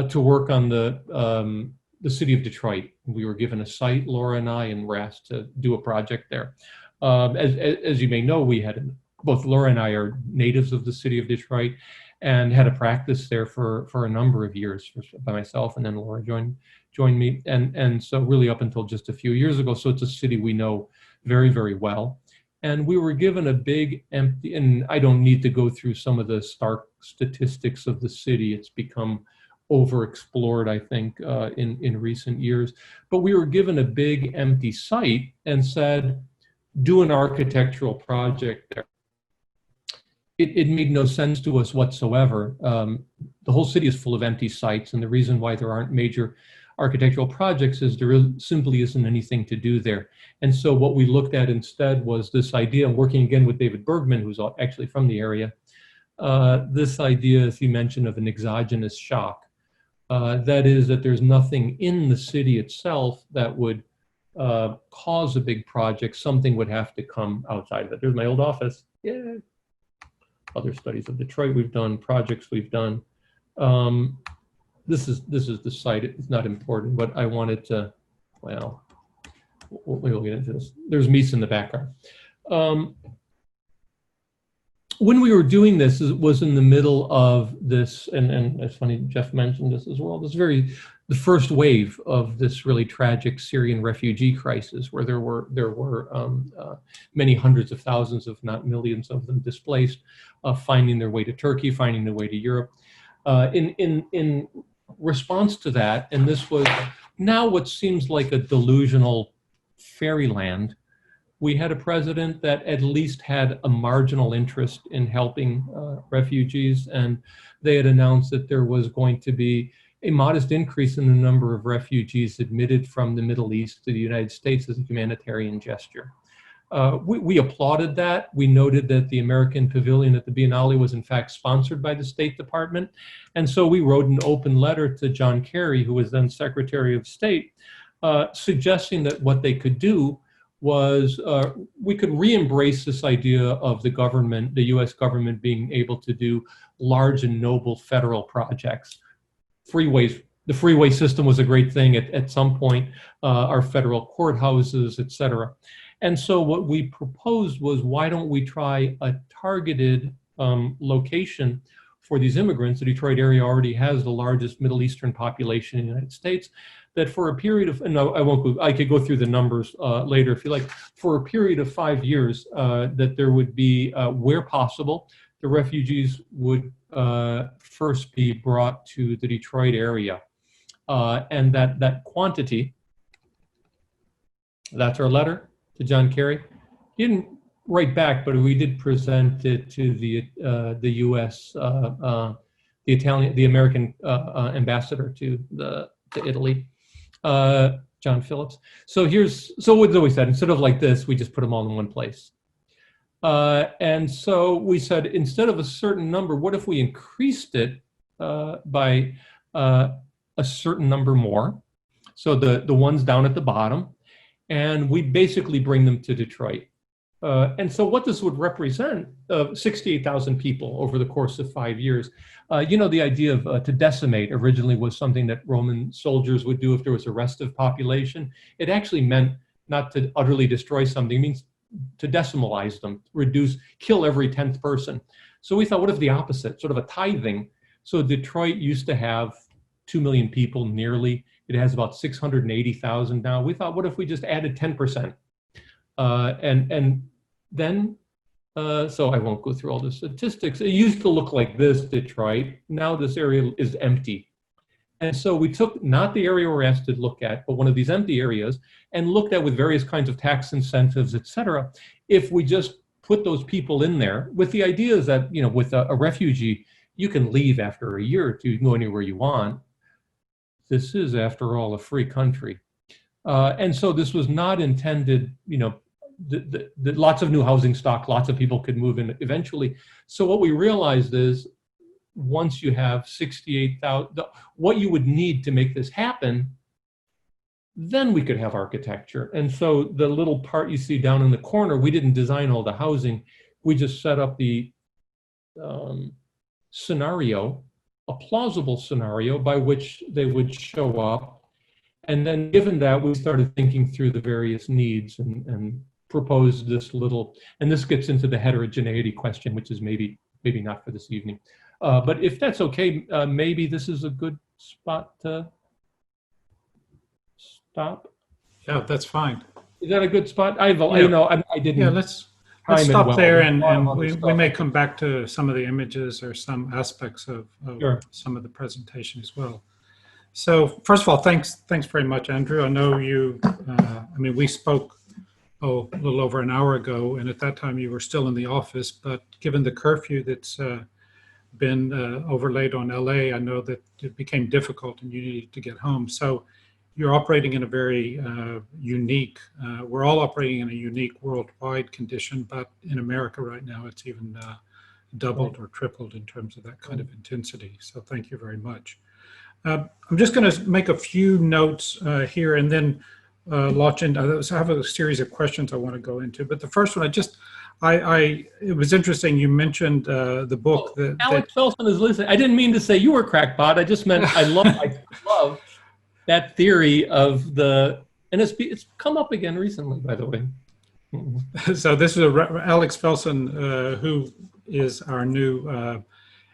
B: to work on the city of Detroit. We were given a site, Laura and I, and were asked to do a project there. As you may know, we had, both Laura and I are natives of the city of Detroit, and had a practice there for a number of years by myself, and then Laura joined me, and so really up until just a few years ago. So it's a city we know very, very well. And we were given a big empty, and I don't need to go through some of the stark statistics of the city. It's become overexplored, I think, in recent years. But we were given a big empty site and said, do an architectural project there. It made no sense to us whatsoever. The whole city is full of empty sites, and the reason why there aren't major architectural projects is there simply isn't anything to do there. And so what we looked at instead was this idea, working again with David Bergman, who's actually from the area, this idea, as he mentioned, of an exogenous shock. That is, that there's nothing in the city itself that would cause a big project. Something would have to come outside of it. There's my old office. Yeah. Other studies of Detroit we've done, projects we've done. This is the site. It's not important, but I wanted to, well, we'll get into this. There's Mies in the background. When we were doing this, it was in the middle of this, and it's funny, Jeff mentioned this as well, the first wave of this really tragic Syrian refugee crisis, where there were many hundreds of thousands, if not millions of them displaced, finding their way to Turkey, finding their way to Europe. In response to that, and this was now what seems like a delusional fairyland, we had a president that at least had a marginal interest in helping refugees, and they had announced that there was going to be a modest increase in the number of refugees admitted from the Middle East to the United States as a humanitarian gesture. We applauded that. We noted that the American Pavilion at the Biennale was in fact sponsored by the State Department. And so we wrote an open letter to John Kerry, who was then Secretary of State, suggesting that what they could do was we could re-embrace this idea of the government, the US government, being able to do large and noble federal projects. Freeways, the freeway system was a great thing at some point, our federal courthouses, et cetera. And so what we proposed was, why don't we try a targeted location for these immigrants? The Detroit area already has the largest Middle Eastern population in the United States, that for a period of, and I won't go, I could go through the numbers later if you like, for a period of 5 years, that there would be, where possible, the refugees would first be brought to the Detroit area. And that quantity, that's our letter to John Kerry. He didn't write back, but we did present it to the U.S., the American ambassador to Italy, John Phillips. So what we said, instead of like this, we just put them all in one place. And so we said, instead of a certain number, what if we increased it by a certain number more? So the ones down at the bottom, and we basically bring them to Detroit. And so what this would represent, 68,000 people over the course of 5 years. You know, the idea of to decimate originally was something that Roman soldiers would do if there was a restive population. It actually meant not to utterly destroy something, it means to decimalize them, reduce, kill every 10th person. So we thought, what if the opposite, sort of a tithing? So Detroit used to have 2 million people nearly. It has about 680,000 now. We thought, what if we just added 10%? And then, so I won't go through all the statistics. It used to look like this, Detroit. Now this area is empty. And so we took not the area we're asked to look at, but one of these empty areas, and looked at with various kinds of tax incentives, et cetera, if we just put those people in there with the idea that, you know, with a refugee, you can leave after a year or two, you can go anywhere you want. This is, after all, a free country. And so this was not intended, you know, lots of new housing stock, lots of people could move in eventually. So what we realized is, once you have 68,000, what you would need to make this happen, then we could have architecture. And so the little part you see down in the corner, we didn't design all the housing. We just set up the scenario, a plausible scenario by which they would show up. And then given that, we started thinking through the various needs and proposed this little, and this gets into the heterogeneity question, which is maybe not for this evening. But if that's okay, maybe this is a good spot to stop.
A: Yeah, that's fine.
B: Is that a good spot? I didn't.
A: Yeah, let's stop there, and we may come back to some of the images or some aspects of sure, some of the presentation as well. So first of all, thanks very much, Andrew. I know you, I mean, we spoke a little over an hour ago, and at that time you were still in the office, but given the curfew that's been overlaid on LA, I know that it became difficult and you needed to get home. So you're operating in a very unique, we're all operating in a unique worldwide condition, but in America right now, it's even doubled or tripled in terms of that kind of intensity. So thank you very much. I'm just going to make a few notes here and then launch into, I have a series of questions I want to go into, but the first one, it was interesting. You mentioned the book that
B: Alex Felson is listening. I didn't mean to say you were crackpot. I just meant I love that theory of and it's come up again recently, by the way.
A: So this is Alex Felson, who is our new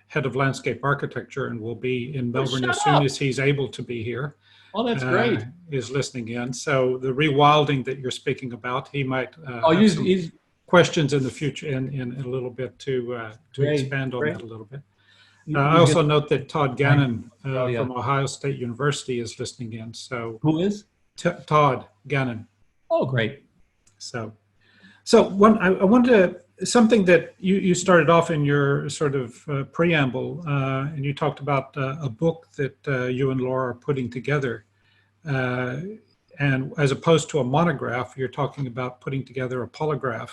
A: head of landscape architecture and will be in Melbourne as soon as he's able to be here.
B: Oh, that's great.
A: Is listening in. So the rewilding that you're speaking about, he might have some questions in the future in a little bit to expand on that a little bit. I also note that Todd Gannon from Ohio State University is listening in. So
B: who is?
A: Todd Gannon.
B: Oh, great.
A: So I wanted to, something that you started off in your sort of preamble, and you talked about a book that you and Laura are putting together. And as opposed to a monograph, you're talking about putting together a polygraph,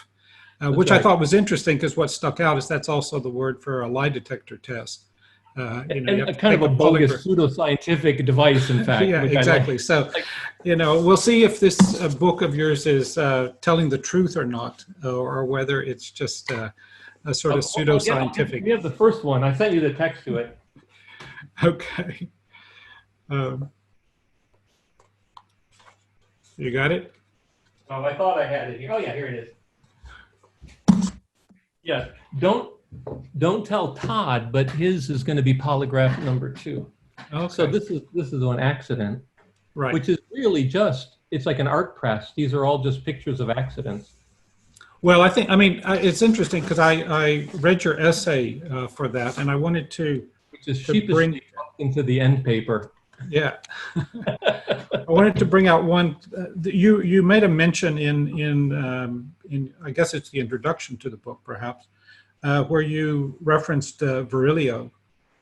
A: which I thought was interesting because what stuck out is that's also the word for a lie detector test.
B: And kind of a bogus pseudoscientific device, in fact.
A: Yeah, exactly. So, we'll see if this book of yours is telling the truth or not, or whether it's just a sort of pseudoscientific.
B: We have the first one. I sent you the text to it.
A: Okay. You got it?
B: Oh, I thought I had it here. Oh, yeah, here it is. Yes. Don't tell Todd, but his is going to be polygraph number 2. Okay. So this is an accident,
A: right?
B: Which is really it's like an art press. These are all just pictures of accidents.
A: Well, it's interesting because I read your essay for that, and I wanted to
B: bring into the end paper.
A: Yeah, I wanted to bring out one. You made a mention in I guess it's the introduction to the book, perhaps. Where you referenced Virilio,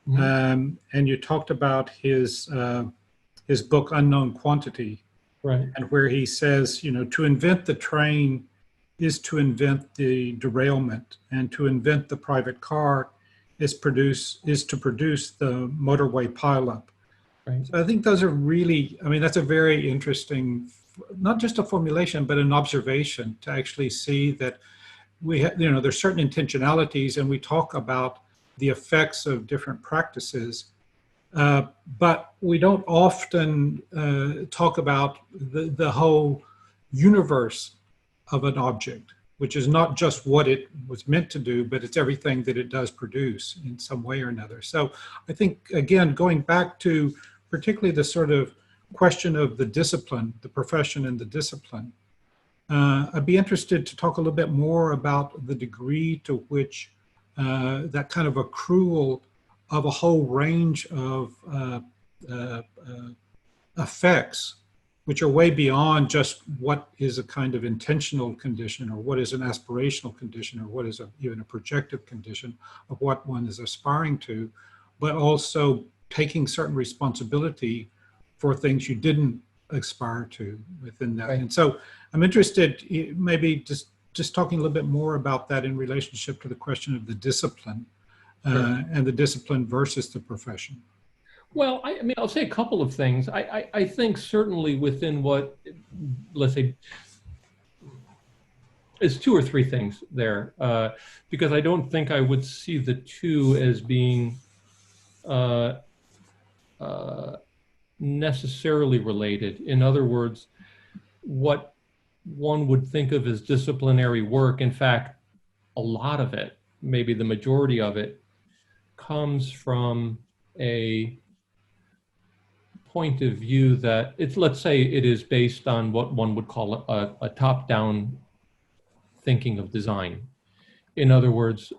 A: and you talked about his book Unknown Quantity,
B: right? And
A: where he says, to invent the train is to invent the derailment, and to invent the private car is to produce the motorway pileup.
B: Right.
A: So I think those are really, that's a very interesting, not just a formulation, but an observation to actually see that we have, there's certain intentionalities, and we talk about the effects of different practices, but we don't often talk about the whole universe of an object, which is not just what it was meant to do, but it's everything that it does produce in some way or another. So I think, again, going back to particularly the sort of question of the discipline, the profession and the discipline, I'd be interested to talk a little bit more about the degree to which that kind of accrual of a whole range of effects, which are way beyond just what is a kind of intentional condition, or what is an aspirational condition, or what is even a projective condition of what one is aspiring to, but also taking certain responsibility for things you didn't aspire to within that. Right. And so I'm interested, maybe just talking a little bit more about that in relationship to the question of the discipline, and the discipline versus the profession.
B: Well, I'll say a couple of things. I think certainly within what, let's say, is 2 or 3 things there, because I don't think I would see the two as being necessarily related. In other words, what one would think of as disciplinary work, in fact, a lot of it, maybe the majority of it, comes from a point of view that let's say it is based on what one would call a top-down thinking of design. In other words,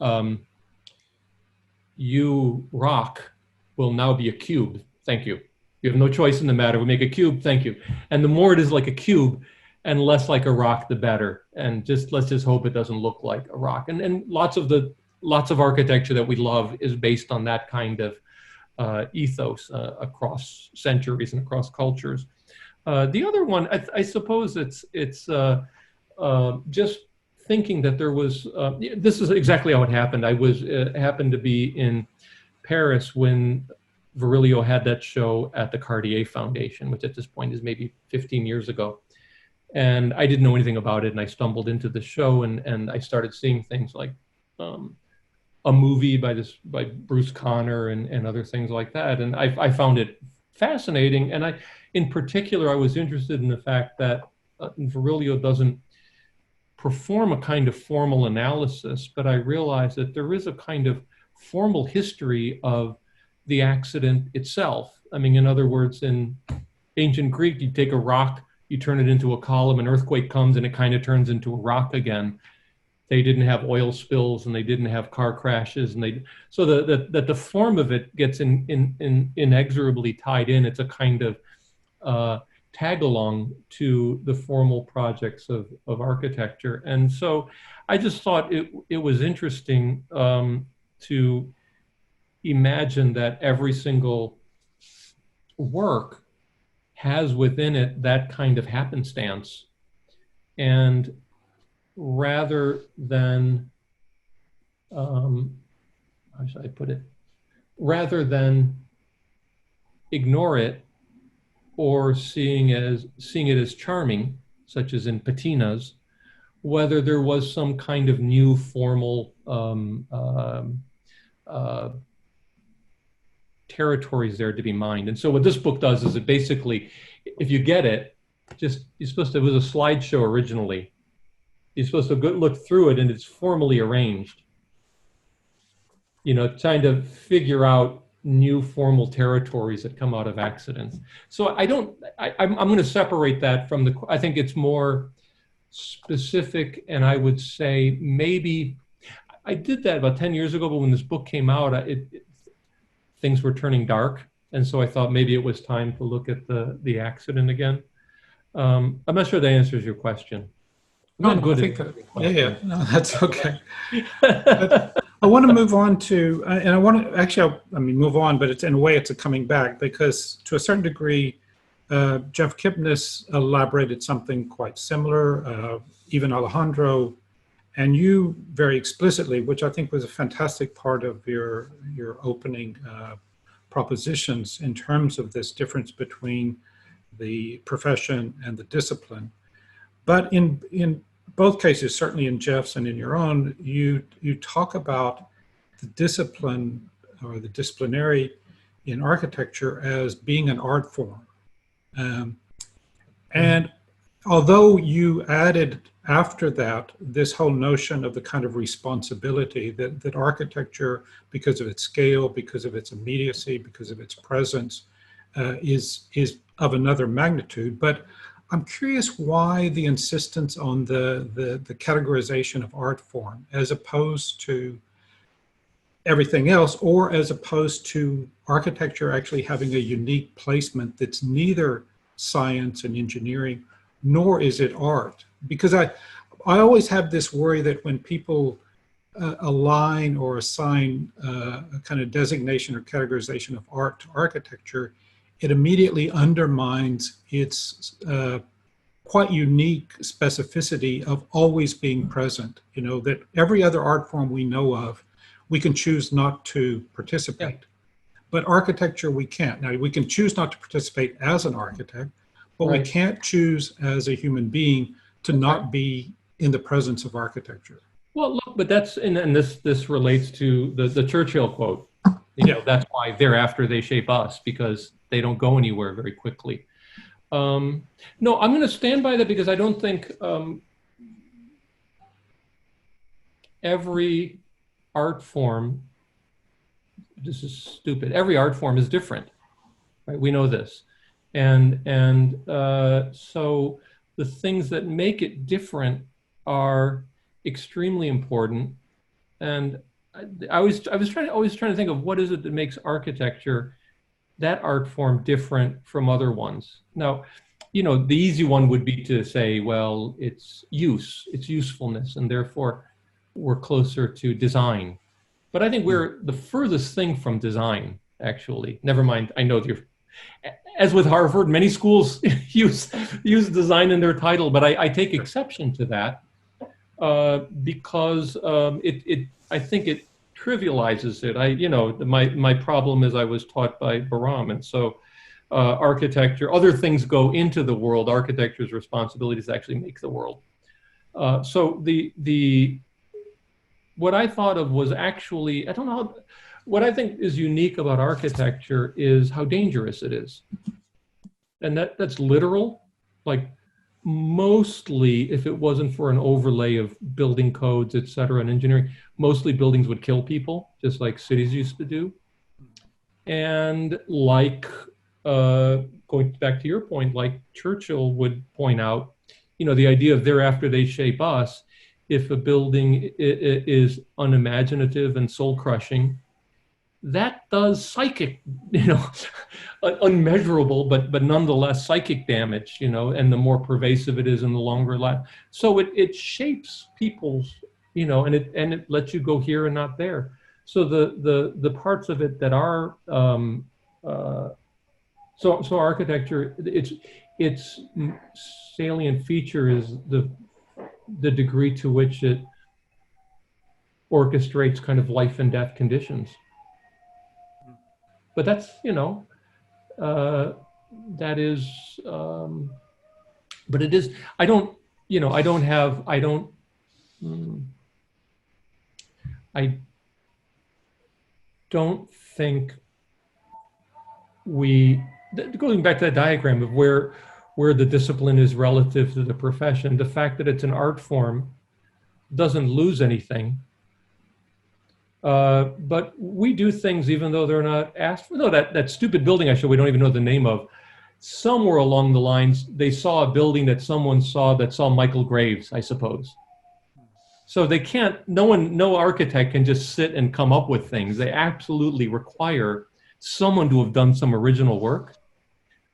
B: rock will now be a cube. Thank you. You have no choice in the matter. We make a cube. Thank you. And the more it is like a cube and less like a rock, the better. And let's just hope it doesn't look like a rock. And lots of architecture that we love is based on that kind of ethos across centuries and across cultures. The other one, I suppose it's just thinking that there was, this is exactly how it happened. I was happened to be in Paris when Virilio had that show at the Cartier Foundation, which at this point is maybe 15 years ago. And I didn't know anything about it, and I stumbled into the show, and I started seeing things like a movie by Bruce Conner and other things like that. And I found it fascinating. And in particular, I was interested in the fact that Virilio doesn't perform a kind of formal analysis, but I realized that there is a kind of formal history of the accident itself. I mean, in other words, in ancient Greek, you take a rock, you turn it into a column, an earthquake comes and it kind of turns into a rock again. They didn't have oil spills and they didn't have car crashes, and so the form of it gets inexorably tied in. It's a kind of tag along to the formal projects of architecture. And so I just thought it was interesting to imagine that every single work has within it that kind of happenstance. And rather than, how should I put it? Rather than ignore it or seeing it as charming, such as in patinas, whether there was some kind of new formal territories there to be mined. And so what this book does is it basically, if you get it, it was a slideshow originally. You're supposed to look through it and it's formally arranged. You know, trying to figure out new formal territories that come out of accidents. So I'm going to separate that from I think it's more specific, and I would say maybe, I did that about 10 years ago, but when this book came out, things were turning dark. And so I thought maybe it was time to look at the accident again. I'm not sure that answers your question.
A: No, I think that, yeah, no, that's okay. But I want to move on to, and I want to actually, move on, but it's in a way it's a coming back, because to a certain degree, Jeff Kipnis elaborated something quite similar, even Alejandro, and you very explicitly, which I think was a fantastic part of your opening propositions in terms of this difference between the profession and the discipline. But in both cases, certainly in Jeff's and in your own, you talk about the discipline or the disciplinary in architecture as being an art form. And although you added after that this whole notion of the kind of responsibility that architecture, because of its scale, because of its immediacy, because of its presence, is of another magnitude. But I'm curious why the insistence on the categorization of art form as opposed to everything else, or as opposed to architecture actually having a unique placement that's neither science and engineering, nor is it art. Because I always have this worry that when people align or assign a kind of designation or categorization of art to architecture, it immediately undermines its quite unique specificity of always being present. You know, that every other art form we know of, we can choose not to participate. Yeah. But architecture, we can't. Now, we can choose not to participate as an architect, but right. We can't choose as a human being to not be in the presence of architecture.
B: Well, look, but that's, and this relates to the Churchill quote. You know, that's why thereafter they shape us, because they don't go anywhere very quickly. No, I'm going to stand by that, because I don't think every art form, this is stupid, every art form is different, right? We know this. And so the things that make it different are extremely important. And I was always trying to think of what is it that makes architecture, that art form, different from other ones. Now, you know, the easy one would be to say, well, it's usefulness, and therefore we're closer to design. But I think we're the furthest thing from design, actually. Never mind, I know you're, as with Harvard, many schools use design in their title, but I take exception to that because I think it trivializes it. My problem is I was taught by Bouwman, and so architecture, other things go into the world. Architecture's responsibility is to actually make the world. So what I thought of was actually, I don't know, what I think is unique about architecture is how dangerous it is. And that's literal. Like mostly, if it wasn't for an overlay of building codes, et cetera, and engineering, mostly buildings would kill people, just like cities used to do. And like, going back to your point, like Churchill would point out, the idea of thereafter they shape us. If a building is unimaginative and soul crushing, that does psychic, unmeasurable, but nonetheless psychic damage, and the more pervasive it is in the longer life. So it shapes people's, and it lets you go here and not there. So the parts of it that are, so architecture, its salient feature is the degree to which it orchestrates kind of life and death conditions. But that's, that is, but it is, I don't think going back to that diagram of where the discipline is relative to the profession, the fact that it's an art form doesn't lose anything. But we do things even though they're not asked for. No, that stupid building I showed, we don't even know the name of. Somewhere along the lines, they saw a building that someone saw that saw Michael Graves, I suppose. So they can't, no architect can just sit and come up with things. They absolutely require someone to have done some original work.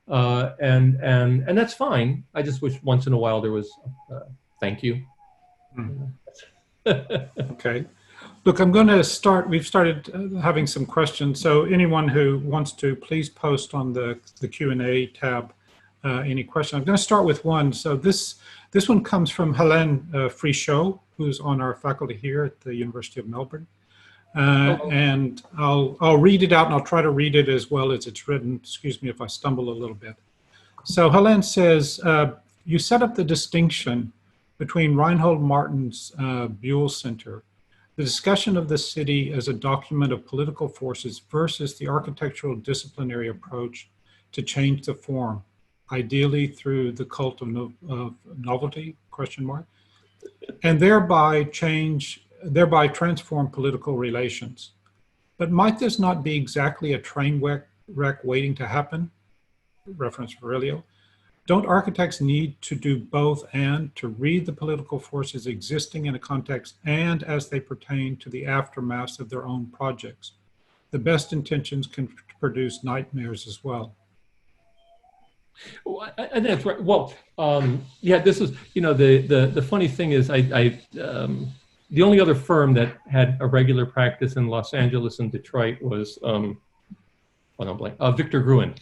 B: And that's fine. I just wish once in a while there was, thank you.
A: Okay. Look, I'm going to start. We've started having some questions. So anyone who wants to, please post on the Q&A tab any question. I'm going to start with one. So this one comes from Helene Frichot, who's on our faculty here at the University of Melbourne. And I'll read it out, and I'll try to read it as well as it's written. Excuse me if I stumble a little bit. So Helene says, you set up the distinction between Reinhold Martin's Buell Center, the discussion of the city as a document of political forces versus the architectural disciplinary approach to change the form, ideally through the cult of novelty, and thereby transform political relations. But might this not be exactly a train wreck waiting to happen? Reference Aurelio. Don't architects need to do both and to read the political forces existing in a context and as they pertain to the aftermath of their own projects? The best intentions can produce nightmares as well.
B: Well, I think that's right. Well, yeah, this is, the funny thing is the only other firm that had a regular practice in Los Angeles and Detroit was Victor Gruen,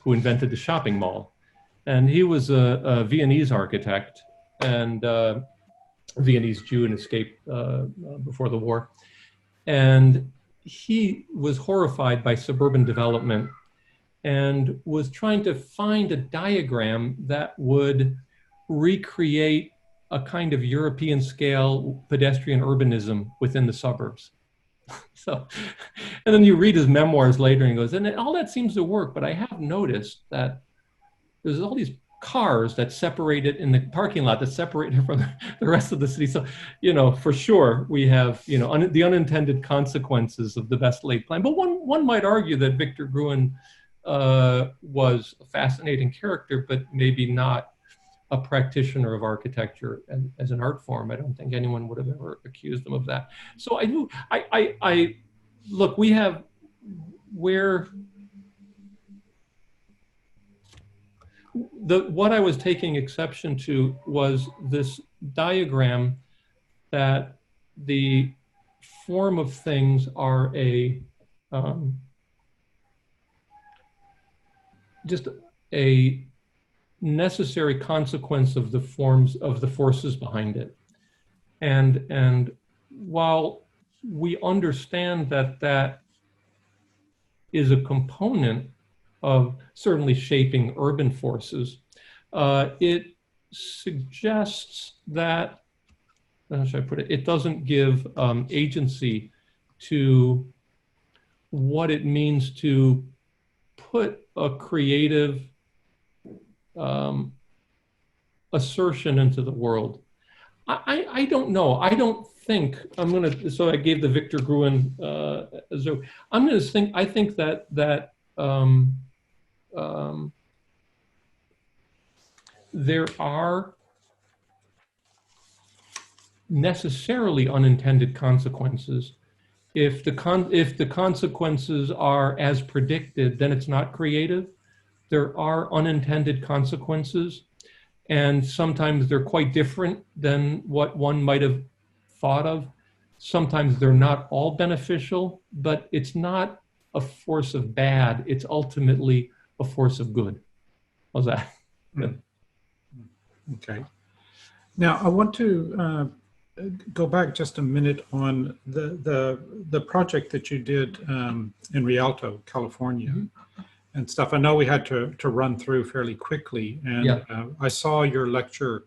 B: who invented the shopping mall. And he was a Viennese architect and Viennese Jew and escaped before the war. And he was horrified by suburban development and was trying to find a diagram that would recreate a kind of European scale pedestrian urbanism within the suburbs. So, and then you read his memoirs later and he goes, and all that seems to work, but I have noticed that there's all these cars that separate it in the parking lot that separate it from the rest of the city. So, for sure we have, the unintended consequences of the best laid plan. But one might argue that Victor Gruen was a fascinating character, but maybe not a practitioner of architecture as an art form. I don't think anyone would have ever accused him of that. So look, we have what I was taking exception to was this diagram that the form of things are just a necessary consequence of the forces behind it. And while we understand that that is a component of certainly shaping urban forces, it suggests that, how should I put it, it doesn't give agency to what it means to put a creative assertion into the world. I don't know. I don't think I'm going to, so I gave the Victor Gruen, so I'm going to think, I think that there are necessarily unintended consequences. If the consequences are as predicted, then it's not creative. There are unintended consequences, and sometimes they're quite different than what one might have thought of. Sometimes they're not all beneficial, but it's not a force of bad. It's ultimately a force of good. How's that?
A: Okay. Now I want to go back just a minute on the project that you did in Rialto, California, and stuff. I know we had to run through fairly quickly, and I saw your lecture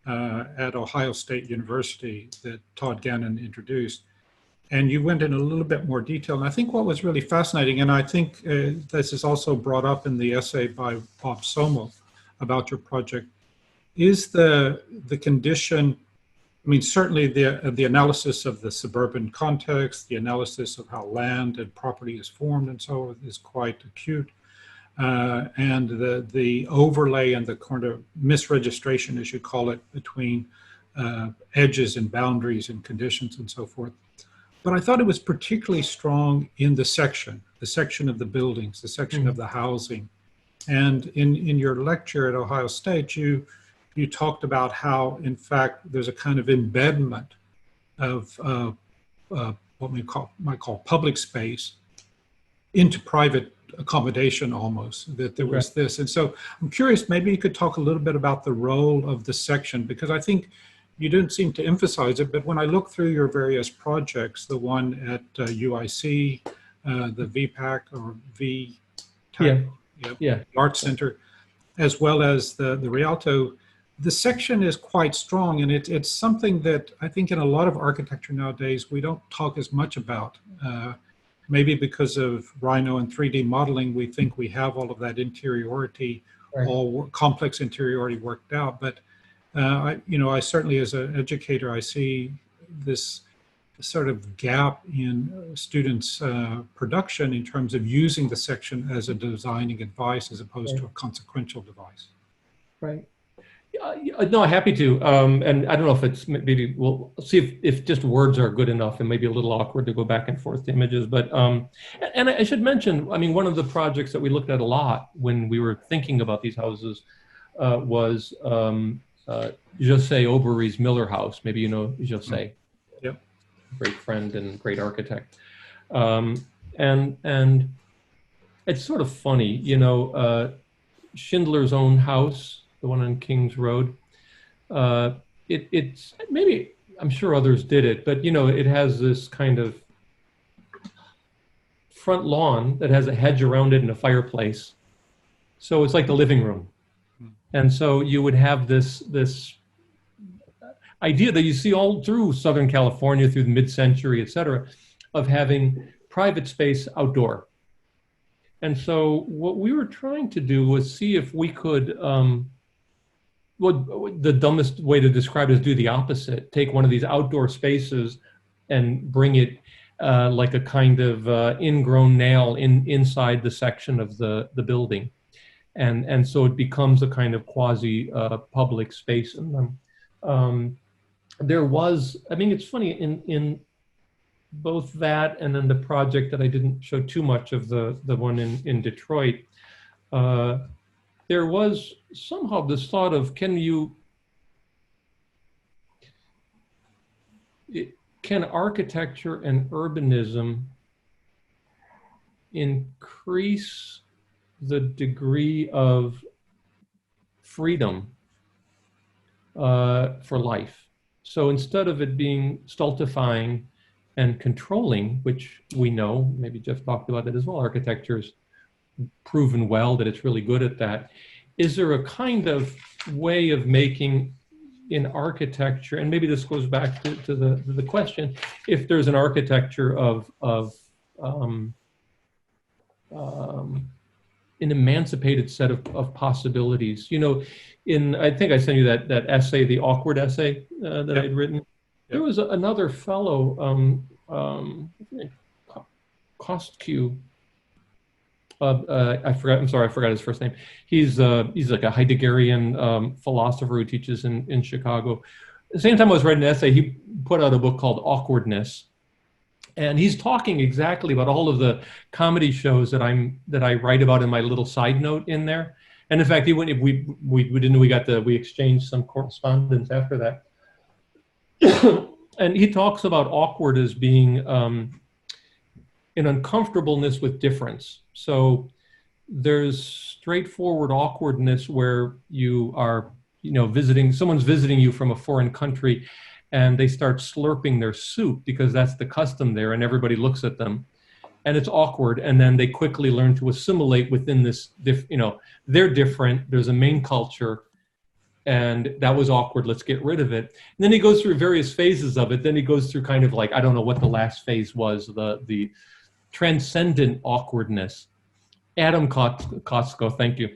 A: at Ohio State University that Todd Gannon introduced, and you went in a little bit more detail. And I think what was really fascinating, and I think this is also brought up in the essay by Bob Somel about your project, is the condition. I mean, certainly the analysis of the suburban context, the analysis of how land and property is formed and so on is quite acute. And the overlay and the kind of misregistration, as you call it, between edges and boundaries and conditions and so forth. But I thought it was particularly strong in the section of the buildings, the section of the housing. And in your lecture at Ohio State, you talked about how, in fact, there's a kind of embedment of what we might call public space into private accommodation almost, that there was this. And so I'm curious, maybe you could talk a little bit about the role of the section, because I think you didn't seem to emphasize it, but when I look through your various projects, the one at UIC, the VPAC or the Art Center, as well as the Rialto, the section is quite strong, and it's something that I think in a lot of architecture nowadays we don't talk as much about. Maybe because of Rhino and 3D modeling, we think we have all of that interiority, all complex interiority worked out. But I certainly, as an educator, I see this sort of gap in students' production in terms of using the section as a designing advice as opposed to a consequential device.
B: Right. No, happy to. And I don't know if it's, maybe we'll see if just words are good enough, and maybe a little awkward to go back and forth to images. But, and I should mention, I mean, one of the projects that we looked at a lot when we were thinking about these houses was José Obery's Miller House. Maybe you know José.
A: Yep.
B: Great friend and great architect. And it's sort of funny, Schindler's Own House, the one on Kings Road. It's maybe, I'm sure others did it, but it has this kind of front lawn that has a hedge around it and a fireplace. So it's like the living room. And so you would have this idea that you see all through Southern California, through the mid-century, et cetera, of having private space outdoor. And so what we were trying to do was see if we could, what the dumbest way to describe it is do the opposite. Take one of these outdoor spaces and bring it like a kind of ingrown nail inside the section of the building. And so it becomes a kind of quasi public space in them. There was, I mean, it's funny, in both that and then the project that I didn't show too much of, the one in Detroit, there was somehow this thought of, can architecture and urbanism increase the degree of freedom for life. So instead of it being stultifying and controlling, which we know, maybe Jeff talked about that as well, architecture's proven well that it's really good at that. Is there a kind of way of making in architecture, and maybe this goes back to the question, if there's an architecture of an emancipated set of possibilities. You know, I think I sent you that essay, the awkward essay that I'd written. There was another fellow, Kostku. I forgot. I'm sorry, I forgot his first name. He's like a Heideggerian philosopher who teaches in Chicago. At the same time I was writing an essay, he put out a book called Awkwardness, and he's talking exactly about all of the comedy shows that I write about in my little side note in there. And in fact, we exchanged some correspondence after that. And he talks about awkward as being an uncomfortableness with difference. So there's straightforward awkwardness where you are, someone's visiting you from a foreign country and they start slurping their soup because that's the custom there and everybody looks at them and it's awkward. And then they quickly learn to assimilate within this, they're different, there's a main culture, and that was awkward, let's get rid of it. And then he goes through various phases of it. Then he goes through kind of like, I don't know what the last phase was, the transcendent awkwardness. Adam Kotsko, thank you.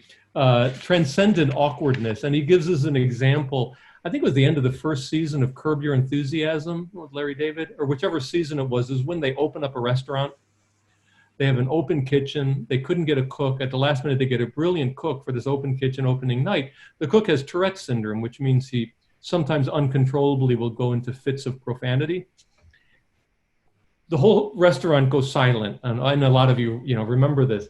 B: Transcendent awkwardness. And he gives us an example, I think it was the end of the first season of Curb Your Enthusiasm with Larry David, or whichever season it was, is when they open up a restaurant. They have an open kitchen. They couldn't get a cook. At the last minute, they get a brilliant cook for this open kitchen opening night. The cook has Tourette's syndrome, which means he sometimes uncontrollably will go into fits of profanity. The whole restaurant goes silent. And I know a lot of you, remember this.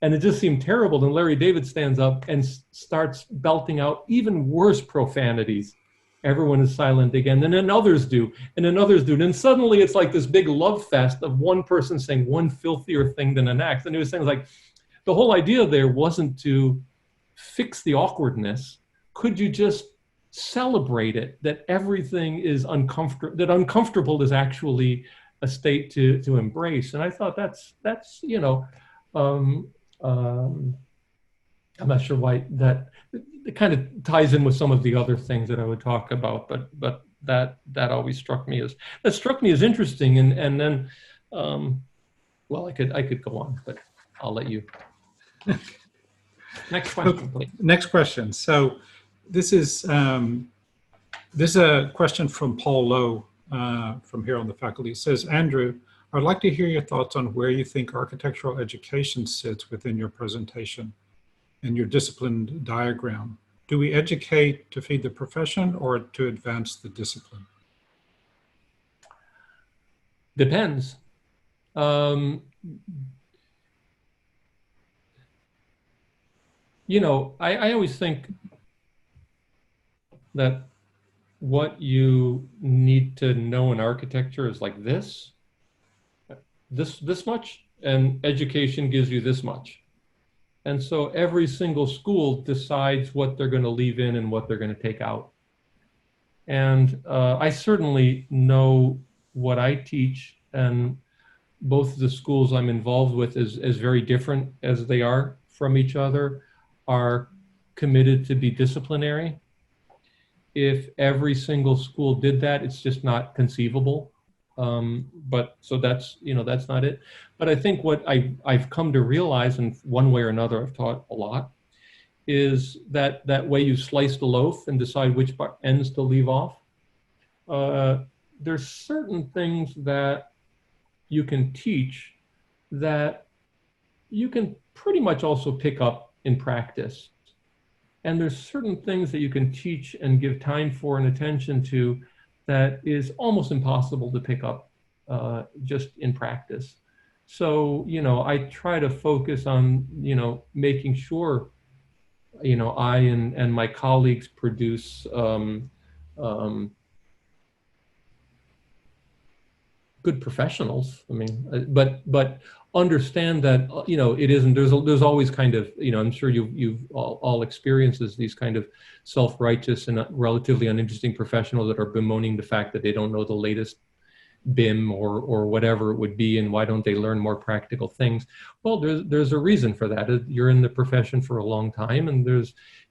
B: And it just seemed terrible. Then Larry David stands up and starts belting out even worse profanities. Everyone is silent again. And then others do. And then others do. And suddenly it's like this big love fest of one person saying one filthier thing than the next. And he was saying, like, the whole idea there wasn't to fix the awkwardness. Could you just celebrate it, that everything is uncomfortable, that uncomfortable is actually a state to embrace? And I thought that's I'm not sure why that it kind of ties in with some of the other things that I would talk about, but that always struck me as interesting. And then, well, I could go on, but I'll let you. Next question, please.
A: Next question. So this is a question from Paul Lowe from here on the faculty. It says, Andrew, I'd like to hear your thoughts on where you think architectural education sits within your presentation and your discipline diagram. Do we educate to feed the profession or to advance the discipline?
B: Depends. I always think that what you need to know in architecture is like this much, and education gives you this much. And so every single school decides what they're going to leave in and what they're going to take out. And I certainly know what I teach, and both the schools I'm involved with, as very different as they are from each other, are committed to be disciplinary. If every single school did that, it's just not conceivable. But so that's not it. But I think what I've come to realize, and one way or another I've taught a lot, is that way you slice the loaf and decide which ends to leave off. There's certain things that you can teach that you can pretty much also pick up in practice. And there's certain things that you can teach and give time for and attention to that is almost impossible to pick up just in practice. So, I try to focus on, making sure, I and my colleagues produce good professionals. I mean, but understand that, you know, it isn't, there's always kind of, you know, I'm sure you've all experiences these kind of self-righteous and relatively uninteresting professionals that are bemoaning the fact that they don't know the latest BIM or whatever it would be, and why don't they learn more practical things? Well, there's a reason for that. You're in the profession for a long time, and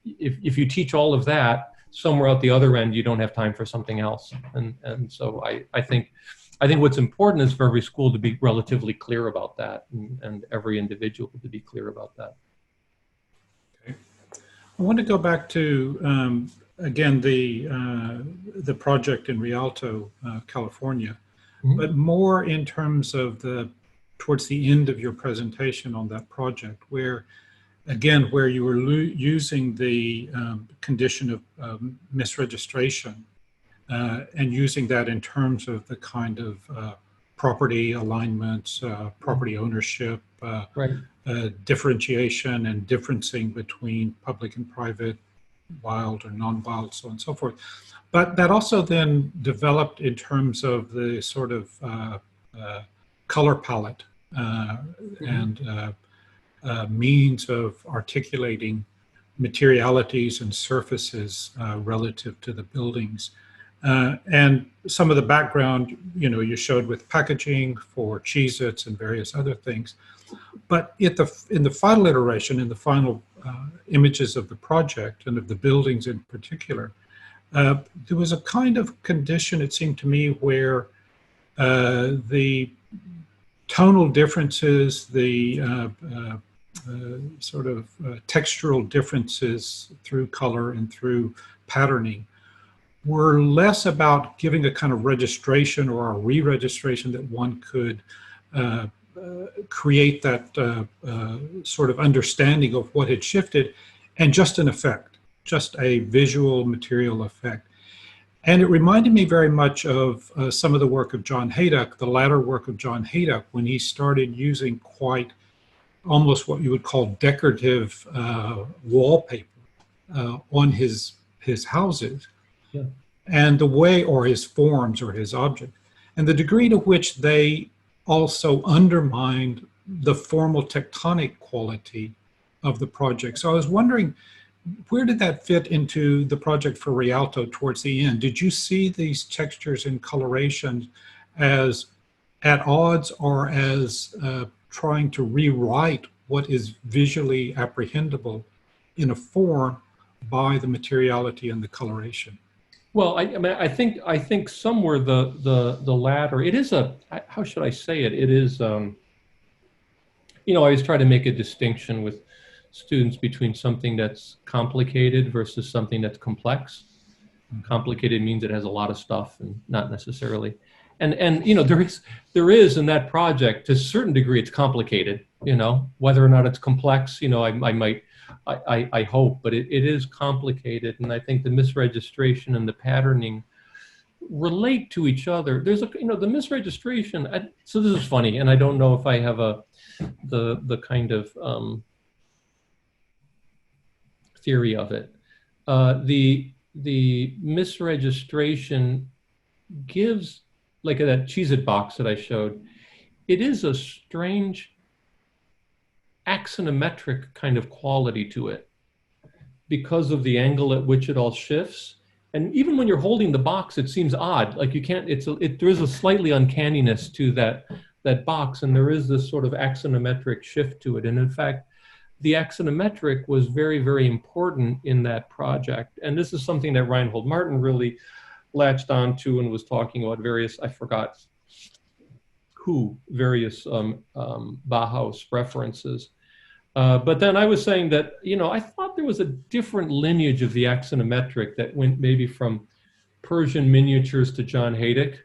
B: if you teach all of that, somewhere out the other end, you don't have time for something else. And so I think what's important is for every school to be relatively clear about that, and every individual to be clear about that.
A: Okay. I want to go back to, again, the project in Rialto, California, but more in terms of towards the end of your presentation on that project, where, again, where you were using the condition of misregistration and using that in terms of the kind of property alignments, property ownership,
B: Right.
A: differentiation and differencing between public and private, wild or non-wild, so on and so forth. But that also then developed in terms of the sort of color palette and means of articulating materialities and surfaces relative to the buildings. And some of the background, you know, you showed with packaging for Cheez-Its and various other things. But in the final iteration, in the final images of the project and of the buildings in particular, there was a kind of condition, it seemed to me, where the tonal differences, the sort of textural differences through color and through patterning were less about giving a kind of registration or a re-registration that one could create that sort of understanding of what had shifted, and just an effect, just a visual material effect. And it reminded me very much of some of the work of John Haydock, the latter work of John Haydock, when he started using quite almost what you would call decorative wallpaper on his houses.
B: Yeah.
A: And the way, or his forms or his object, and the degree to which they also undermined the formal tectonic quality of the project. So I was wondering, where did that fit into the project for Rialto towards the end? Did you see these textures and colorations as at odds, or as trying to rewrite what is visually apprehendable in a form by the materiality and the coloration?
B: Well, I mean, I think somewhere the latter. It is how should I say it? It is, you know, I always try to make a distinction with students between something that's complicated versus something that's complex. Complicated means it has a lot of stuff, and not necessarily. And you know, there is in that project, to a certain degree, it's complicated. You know, whether or not it's complex, you know, I hope, but it is complicated. And I think the misregistration and the patterning relate to each other. There's you know, the misregistration. So this is funny, and I don't know if I have the kind of theory of it. The misregistration gives, like that Cheez-It box that I showed, it is a strange axonometric kind of quality to it because of the angle at which it all shifts. And even when you're holding the box, it seems odd. Like you can't, there is a slightly uncanniness to that box, and there is this sort of axonometric shift to it. And in fact, the axonometric was very, very important in that project. And this is something that Reinhold Martin really latched onto and was talking about various, I forgot who, various Bauhaus references. But then I was saying that, you know, I thought there was a different lineage of the axonometric that went maybe from Persian miniatures to John Haydock,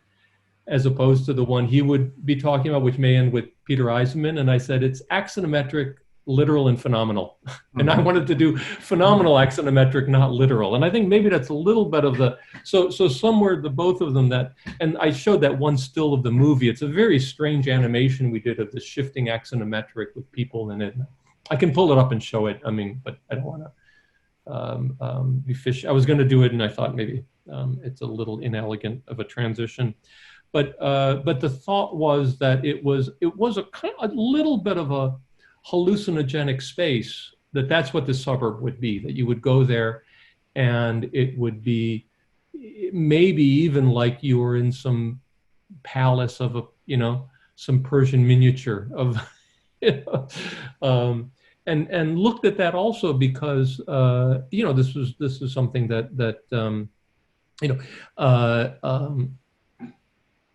B: as opposed to the one he would be talking about, which may end with Peter Eisenman. And I said, it's axonometric, literal, and phenomenal. And I wanted to do phenomenal axonometric, not literal. And I think maybe that's a little bit of the, so somewhere the both of them that, and I showed that one still of the movie. It's a very strange animation we did of the shifting axonometric with people in it. I can pull it up and show it. I mean, but I don't want to be fish. I was going to do it, and I thought maybe it's a little inelegant of a transition. but the thought was that it was a kind of a little bit of a hallucinogenic space, that's what the suburb would be, that you would go there and it would be maybe even like you were in some palace of some Persian miniature of and looked at that also because this was something that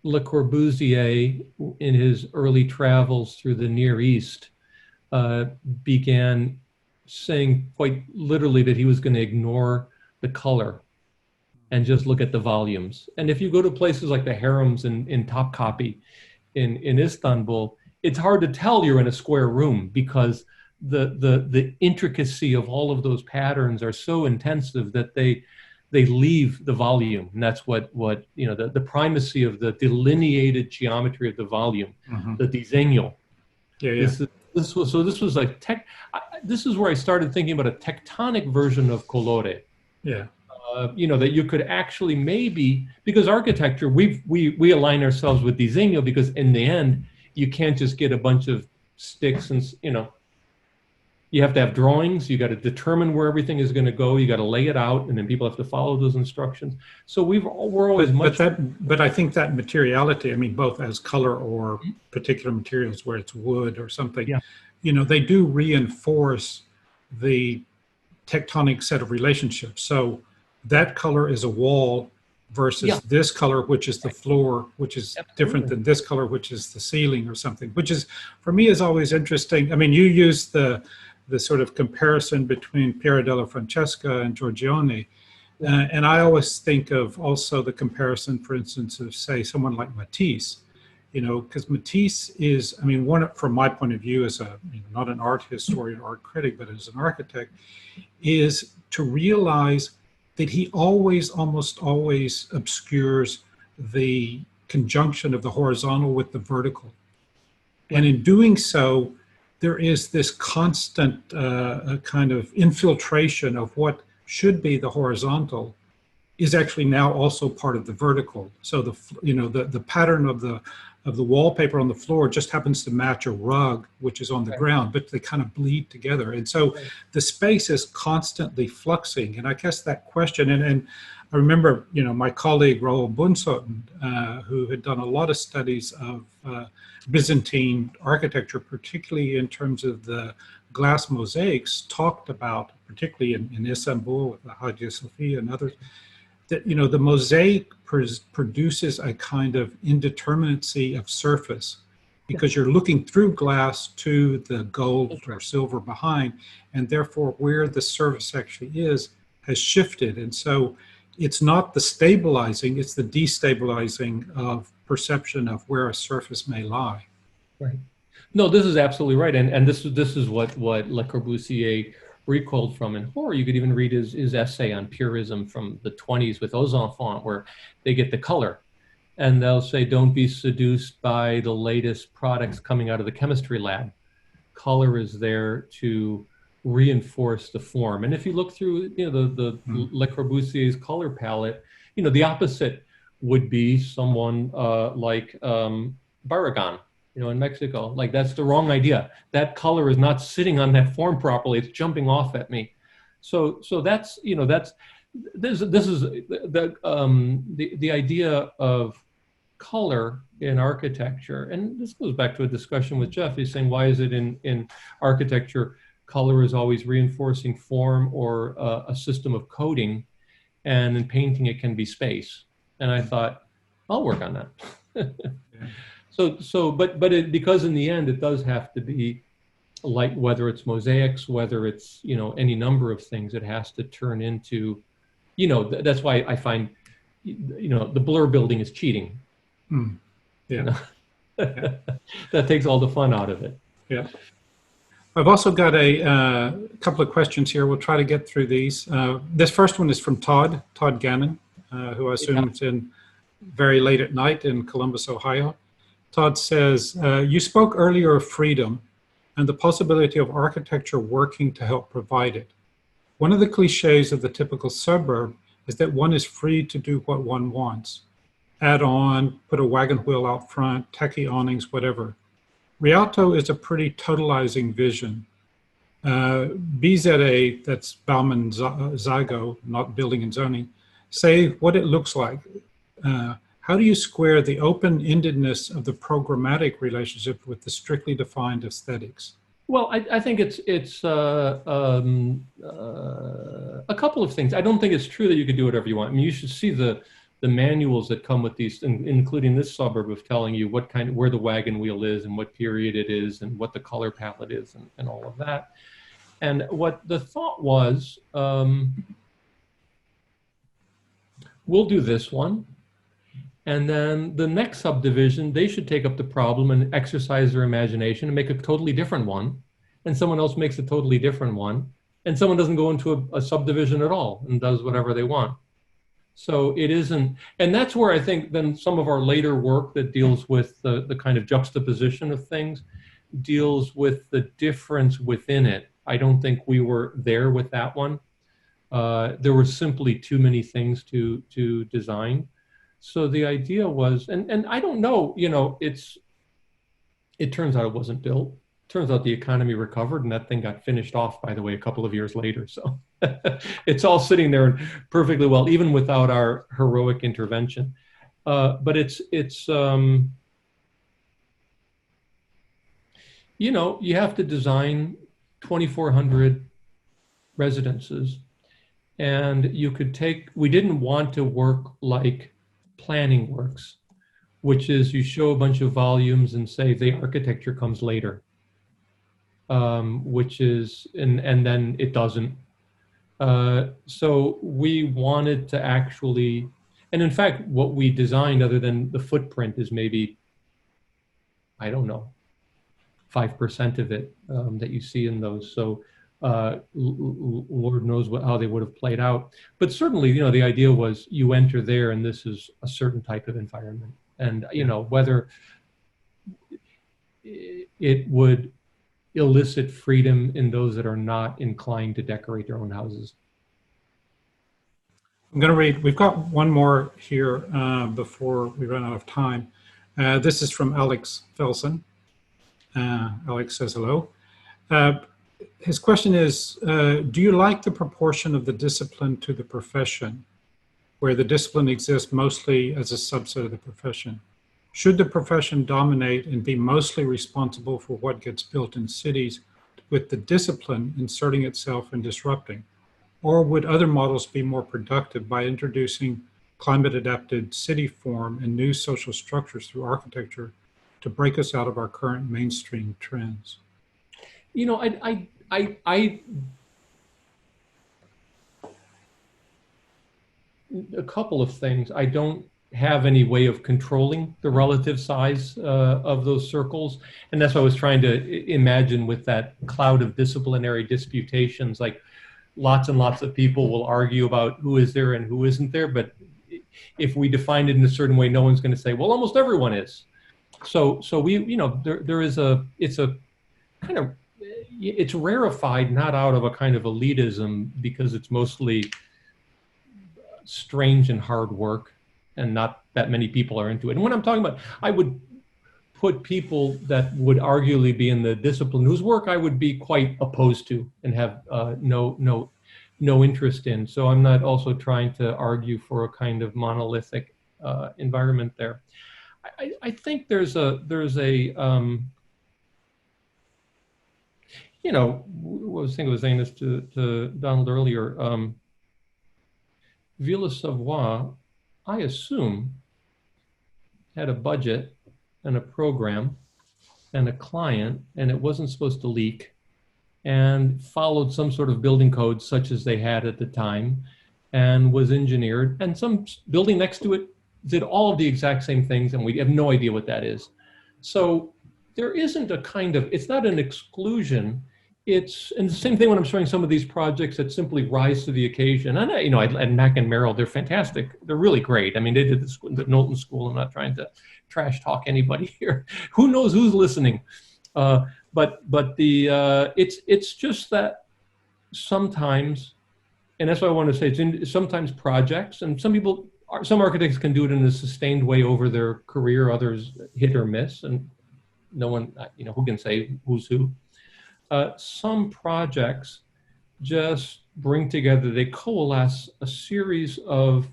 B: Le Corbusier, in his early travels through the Near East, began saying quite literally that he was going to ignore the color and just look at the volumes. And if you go to places like the harems in Topkapi in Istanbul, it's hard to tell you're in a square room because the intricacy of all of those patterns are so intensive that they leave the volume. And that's what the primacy of the delineated geometry of the volume, the diseño.
A: Yeah.
B: This was like this is where I started thinking about a tectonic version of colore.
A: Yeah.
B: That you could actually maybe, because architecture, we align ourselves with diseño because in the end, you can't just get a bunch of sticks and, you have to have drawings, you got to determine where everything is going to go, you got to lay it out, and then people have to follow those instructions. So we're always
A: but I think that materiality, I mean, both as color or particular materials where it's wood or something, they do reinforce the tectonic set of relationships. So that color is a wall versus this color, which is the floor, which is different than this color, which is the ceiling or something, which is, for me, is always interesting. I mean, you use the sort of comparison between Piero della Francesca and Giorgione. And I always think of also the comparison, for instance, of, say, someone like Matisse, because Matisse is, I mean, from my point of view as not an art historian or art critic, but as an architect, is to realize that he almost always obscures the conjunction of the horizontal with the vertical. And in doing so, there is this constant kind of infiltration of what should be the horizontal is actually now also part of the vertical. So the pattern of the wallpaper on the floor just happens to match a rug, which is on the ground, but they kind of bleed together. And so the space is constantly fluxing. And I guess that question, and I remember, my colleague Raoul Bunsotten, who had done a lot of studies of Byzantine architecture, particularly in terms of the glass mosaics, talked about, particularly in Istanbul with the Hagia Sophia and others, that the mosaic produces a kind of indeterminacy of surface because you're looking through glass to the gold or silver behind, and therefore where the surface actually is has shifted. And so it's not the stabilizing, it's the destabilizing of perception of where a surface may lie.
B: Right. No, this is absolutely right. And this is what Le Corbusier recalled from in horror. You could even read his essay on purism from the 1920s with Aux Enfants, where they get the color. And they'll say, don't be seduced by the latest products coming out of the chemistry lab. Color is there to reinforce the form. And if you look through the Le Corbusier's color palette, the opposite would be someone like Barragan, in Mexico. Like, that's the wrong idea. That color is not sitting on that form properly. It's jumping off at me. So that's this is the idea of color in architecture. And this goes back to a discussion with Jeff. He's saying, why is it in architecture color is always reinforcing form or a system of coding, and in painting it can be space? And I thought, I'll work on that. But because in the end it does have to be like, whether it's mosaics, whether it's any number of things, it has to turn into, that's why I find the blur building is cheating. That takes all the fun out of it.
A: Yeah. I've also got a couple of questions here. We'll try to get through these. This first one is from Todd Gannon, who I assume is in very late at night in Columbus, Ohio. Todd says, you spoke earlier of freedom and the possibility of architecture working to help provide it. One of the cliches of the typical suburb is that one is free to do what one wants. add on, put a wagon wheel out front, techie awnings, whatever. Rialto is a pretty totalizing vision. BZA, that's Bouwman Zago, not building and zoning, say what it looks like. How do you square the open-endedness of the programmatic relationship with the strictly defined aesthetics?
B: Well, I think it's a couple of things. I don't think it's true that you could do whatever you want. I mean, you should see the manuals that come with these, including this suburb, of telling you what kind of, where the wagon wheel is and what period it is and what the color palette is and all of that. And what the thought was, we'll do this one. And then the next subdivision, they should take up the problem and exercise their imagination and make a totally different one. And someone else makes a totally different one. And someone doesn't go into a subdivision at all and does whatever they want. So it isn't, and that's where I think then some of our later work that deals with the kind of juxtaposition of things deals with the difference within it. I don't think we were there with that one. There were simply too many things to design. So the idea was, and I don't know, you know, it turns out it wasn't built. Turns out the economy recovered and that thing got finished off, by the way, a couple of years later. So it's all sitting there perfectly well, even without our heroic intervention. But it's you know, you have to design 2,400 residences, and you could take, we didn't want to work like planning works, which is you show a bunch of volumes and say the architecture comes later, which is, and then it doesn't. So we wanted to actually, and in fact, what we designed other than the footprint is maybe, I don't know, 5% of it that you see in those. So Lord knows how they would have played out. But certainly, you know, the idea was you enter there and this is a certain type of environment. And, you know, whether it would elicit freedom in those that are not inclined to decorate their own houses.
A: I'm going to read, we've got one more here before we run out of time. This is from Alex Felsen. Alex says hello. His question is, do you like the proportion of the discipline to the profession, where the discipline exists mostly as a subset of the profession? Should the profession dominate and be mostly responsible for what gets built in cities, with the discipline inserting itself and disrupting? Or would other models be more productive by introducing climate-adapted city form and new social structures through architecture to break us out of our current mainstream trends?
B: You know, a couple of things. I don't have any way of controlling the relative size of those circles. And that's what I was trying to imagine with that cloud of disciplinary disputations. Like lots and lots of people will argue about who is there and who isn't there. But if we define it in a certain way, no one's going to say, well, almost everyone is. So we, you know, it's a kind of, it's rarefied, not out of a kind of elitism, because it's mostly strange and hard work and not that many people are into it. And when I'm talking about, I would put people that would arguably be in the discipline whose work I would be quite opposed to and have no interest in. So I'm not also trying to argue for a kind of monolithic environment there. I think there's a you know, I was saying this to Donald earlier. Villa Savoie, I assume, had a budget and a program and a client, and it wasn't supposed to leak, and followed some sort of building code such as they had at the time, and was engineered, and some building next to it did all of the exact same things, and we have no idea what that is. So there isn't a kind of, it's not an exclusion. It's, and the same thing when I'm showing some of these projects that simply rise to the occasion. And you know, and Mac and Merrill, they're fantastic. They're really great. I mean, they did the Knowlton School. I'm not trying to trash talk anybody here. Who knows who's listening? But it's just that sometimes, and that's what I want to say. It's sometimes projects, and some people some architects can do it in a sustained way over their career, others hit or miss, and no one, who can say who's who. Some projects just bring together, they coalesce a series of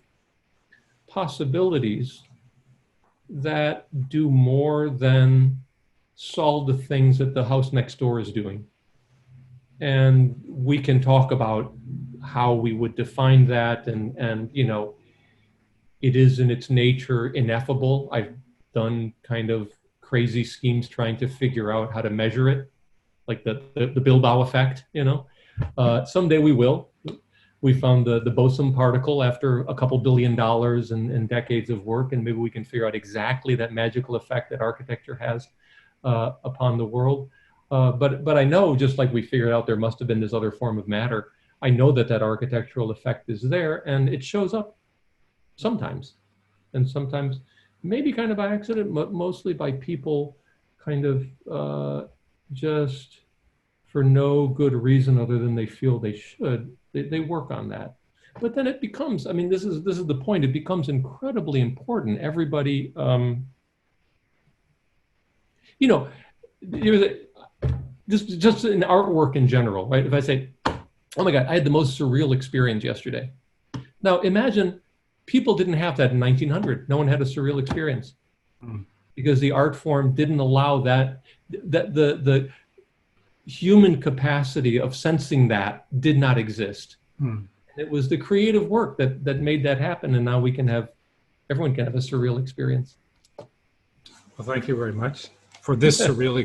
B: possibilities that do more than solve the things that the house next door is doing. And we can talk about how we would define that, and it is in its nature ineffable. I've done kind of crazy schemes trying to figure out how to measure it, like the Bilbao effect, Someday we will. We found the Bouwman particle after a couple $1 billion and decades of work, and maybe we can figure out exactly that magical effect that architecture has upon the world. But I know, just like we figured out there must have been this other form of matter, I know that architectural effect is there, and it shows up sometimes. And sometimes maybe kind of by accident, but mostly by people kind of just for no good reason other than they feel they should. They work on that. But then it becomes, this is the point, it becomes incredibly important. Everybody, just in artwork in general, right? If I say, oh my God, I had the most surreal experience yesterday. Now imagine people didn't have that in 1900. No one had a surreal experience because the art form didn't allow that the human capacity of sensing that did not exist. It was the creative work that made that happen, and now everyone can have a surreal experience.
A: Well, thank you very much for this surreal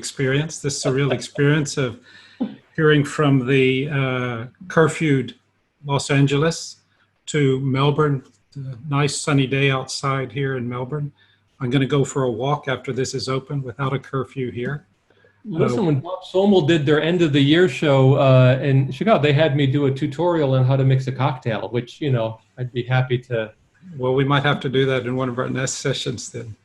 A: experience of hearing from the curfewed Los Angeles to Melbourne, a nice sunny day outside here in Melbourne. I'm going to go for a walk after this is open without a curfew here.
B: Listen, when Bob Somel did their end of the year show in Chicago, they had me do a tutorial on how to mix a cocktail, which, I'd be happy to.
A: Well, we might have to do that in one of our next sessions then.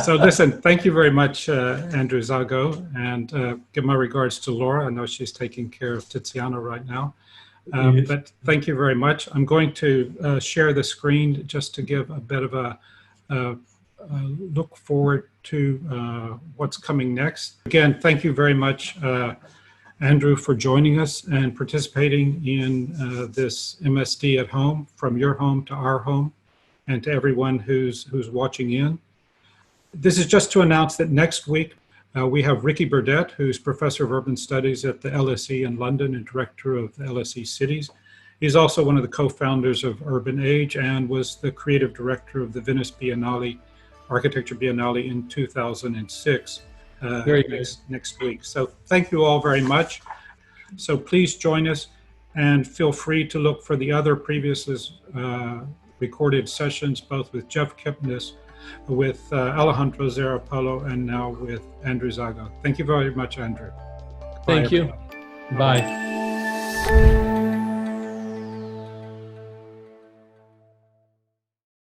A: So listen, thank you very much, Andrew Zago, and give my regards to Laura. I know she's taking care of Tiziana right now. But thank you very much. I'm going to share the screen just to give a bit of a look forward to what's coming next. Again, thank you very much, Andrew, for joining us and participating in this MSD at home, from your home to our home, and to everyone who's watching in. This is just to announce that next week we have Ricky Burdett, who's Professor of Urban Studies at the LSE in London and Director of the LSE Cities. He's also one of the co-founders of Urban Age and was the creative director of the Venice Biennale, Architecture Biennale in 2006 next week. So thank you all very much. So please join us and feel free to look for the other previously recorded sessions, both with Jeff Kipnis, with Alejandro Zarapolo, and now with Andrew Zago. Thank you very much, Andrew.
B: Thank you. Bye.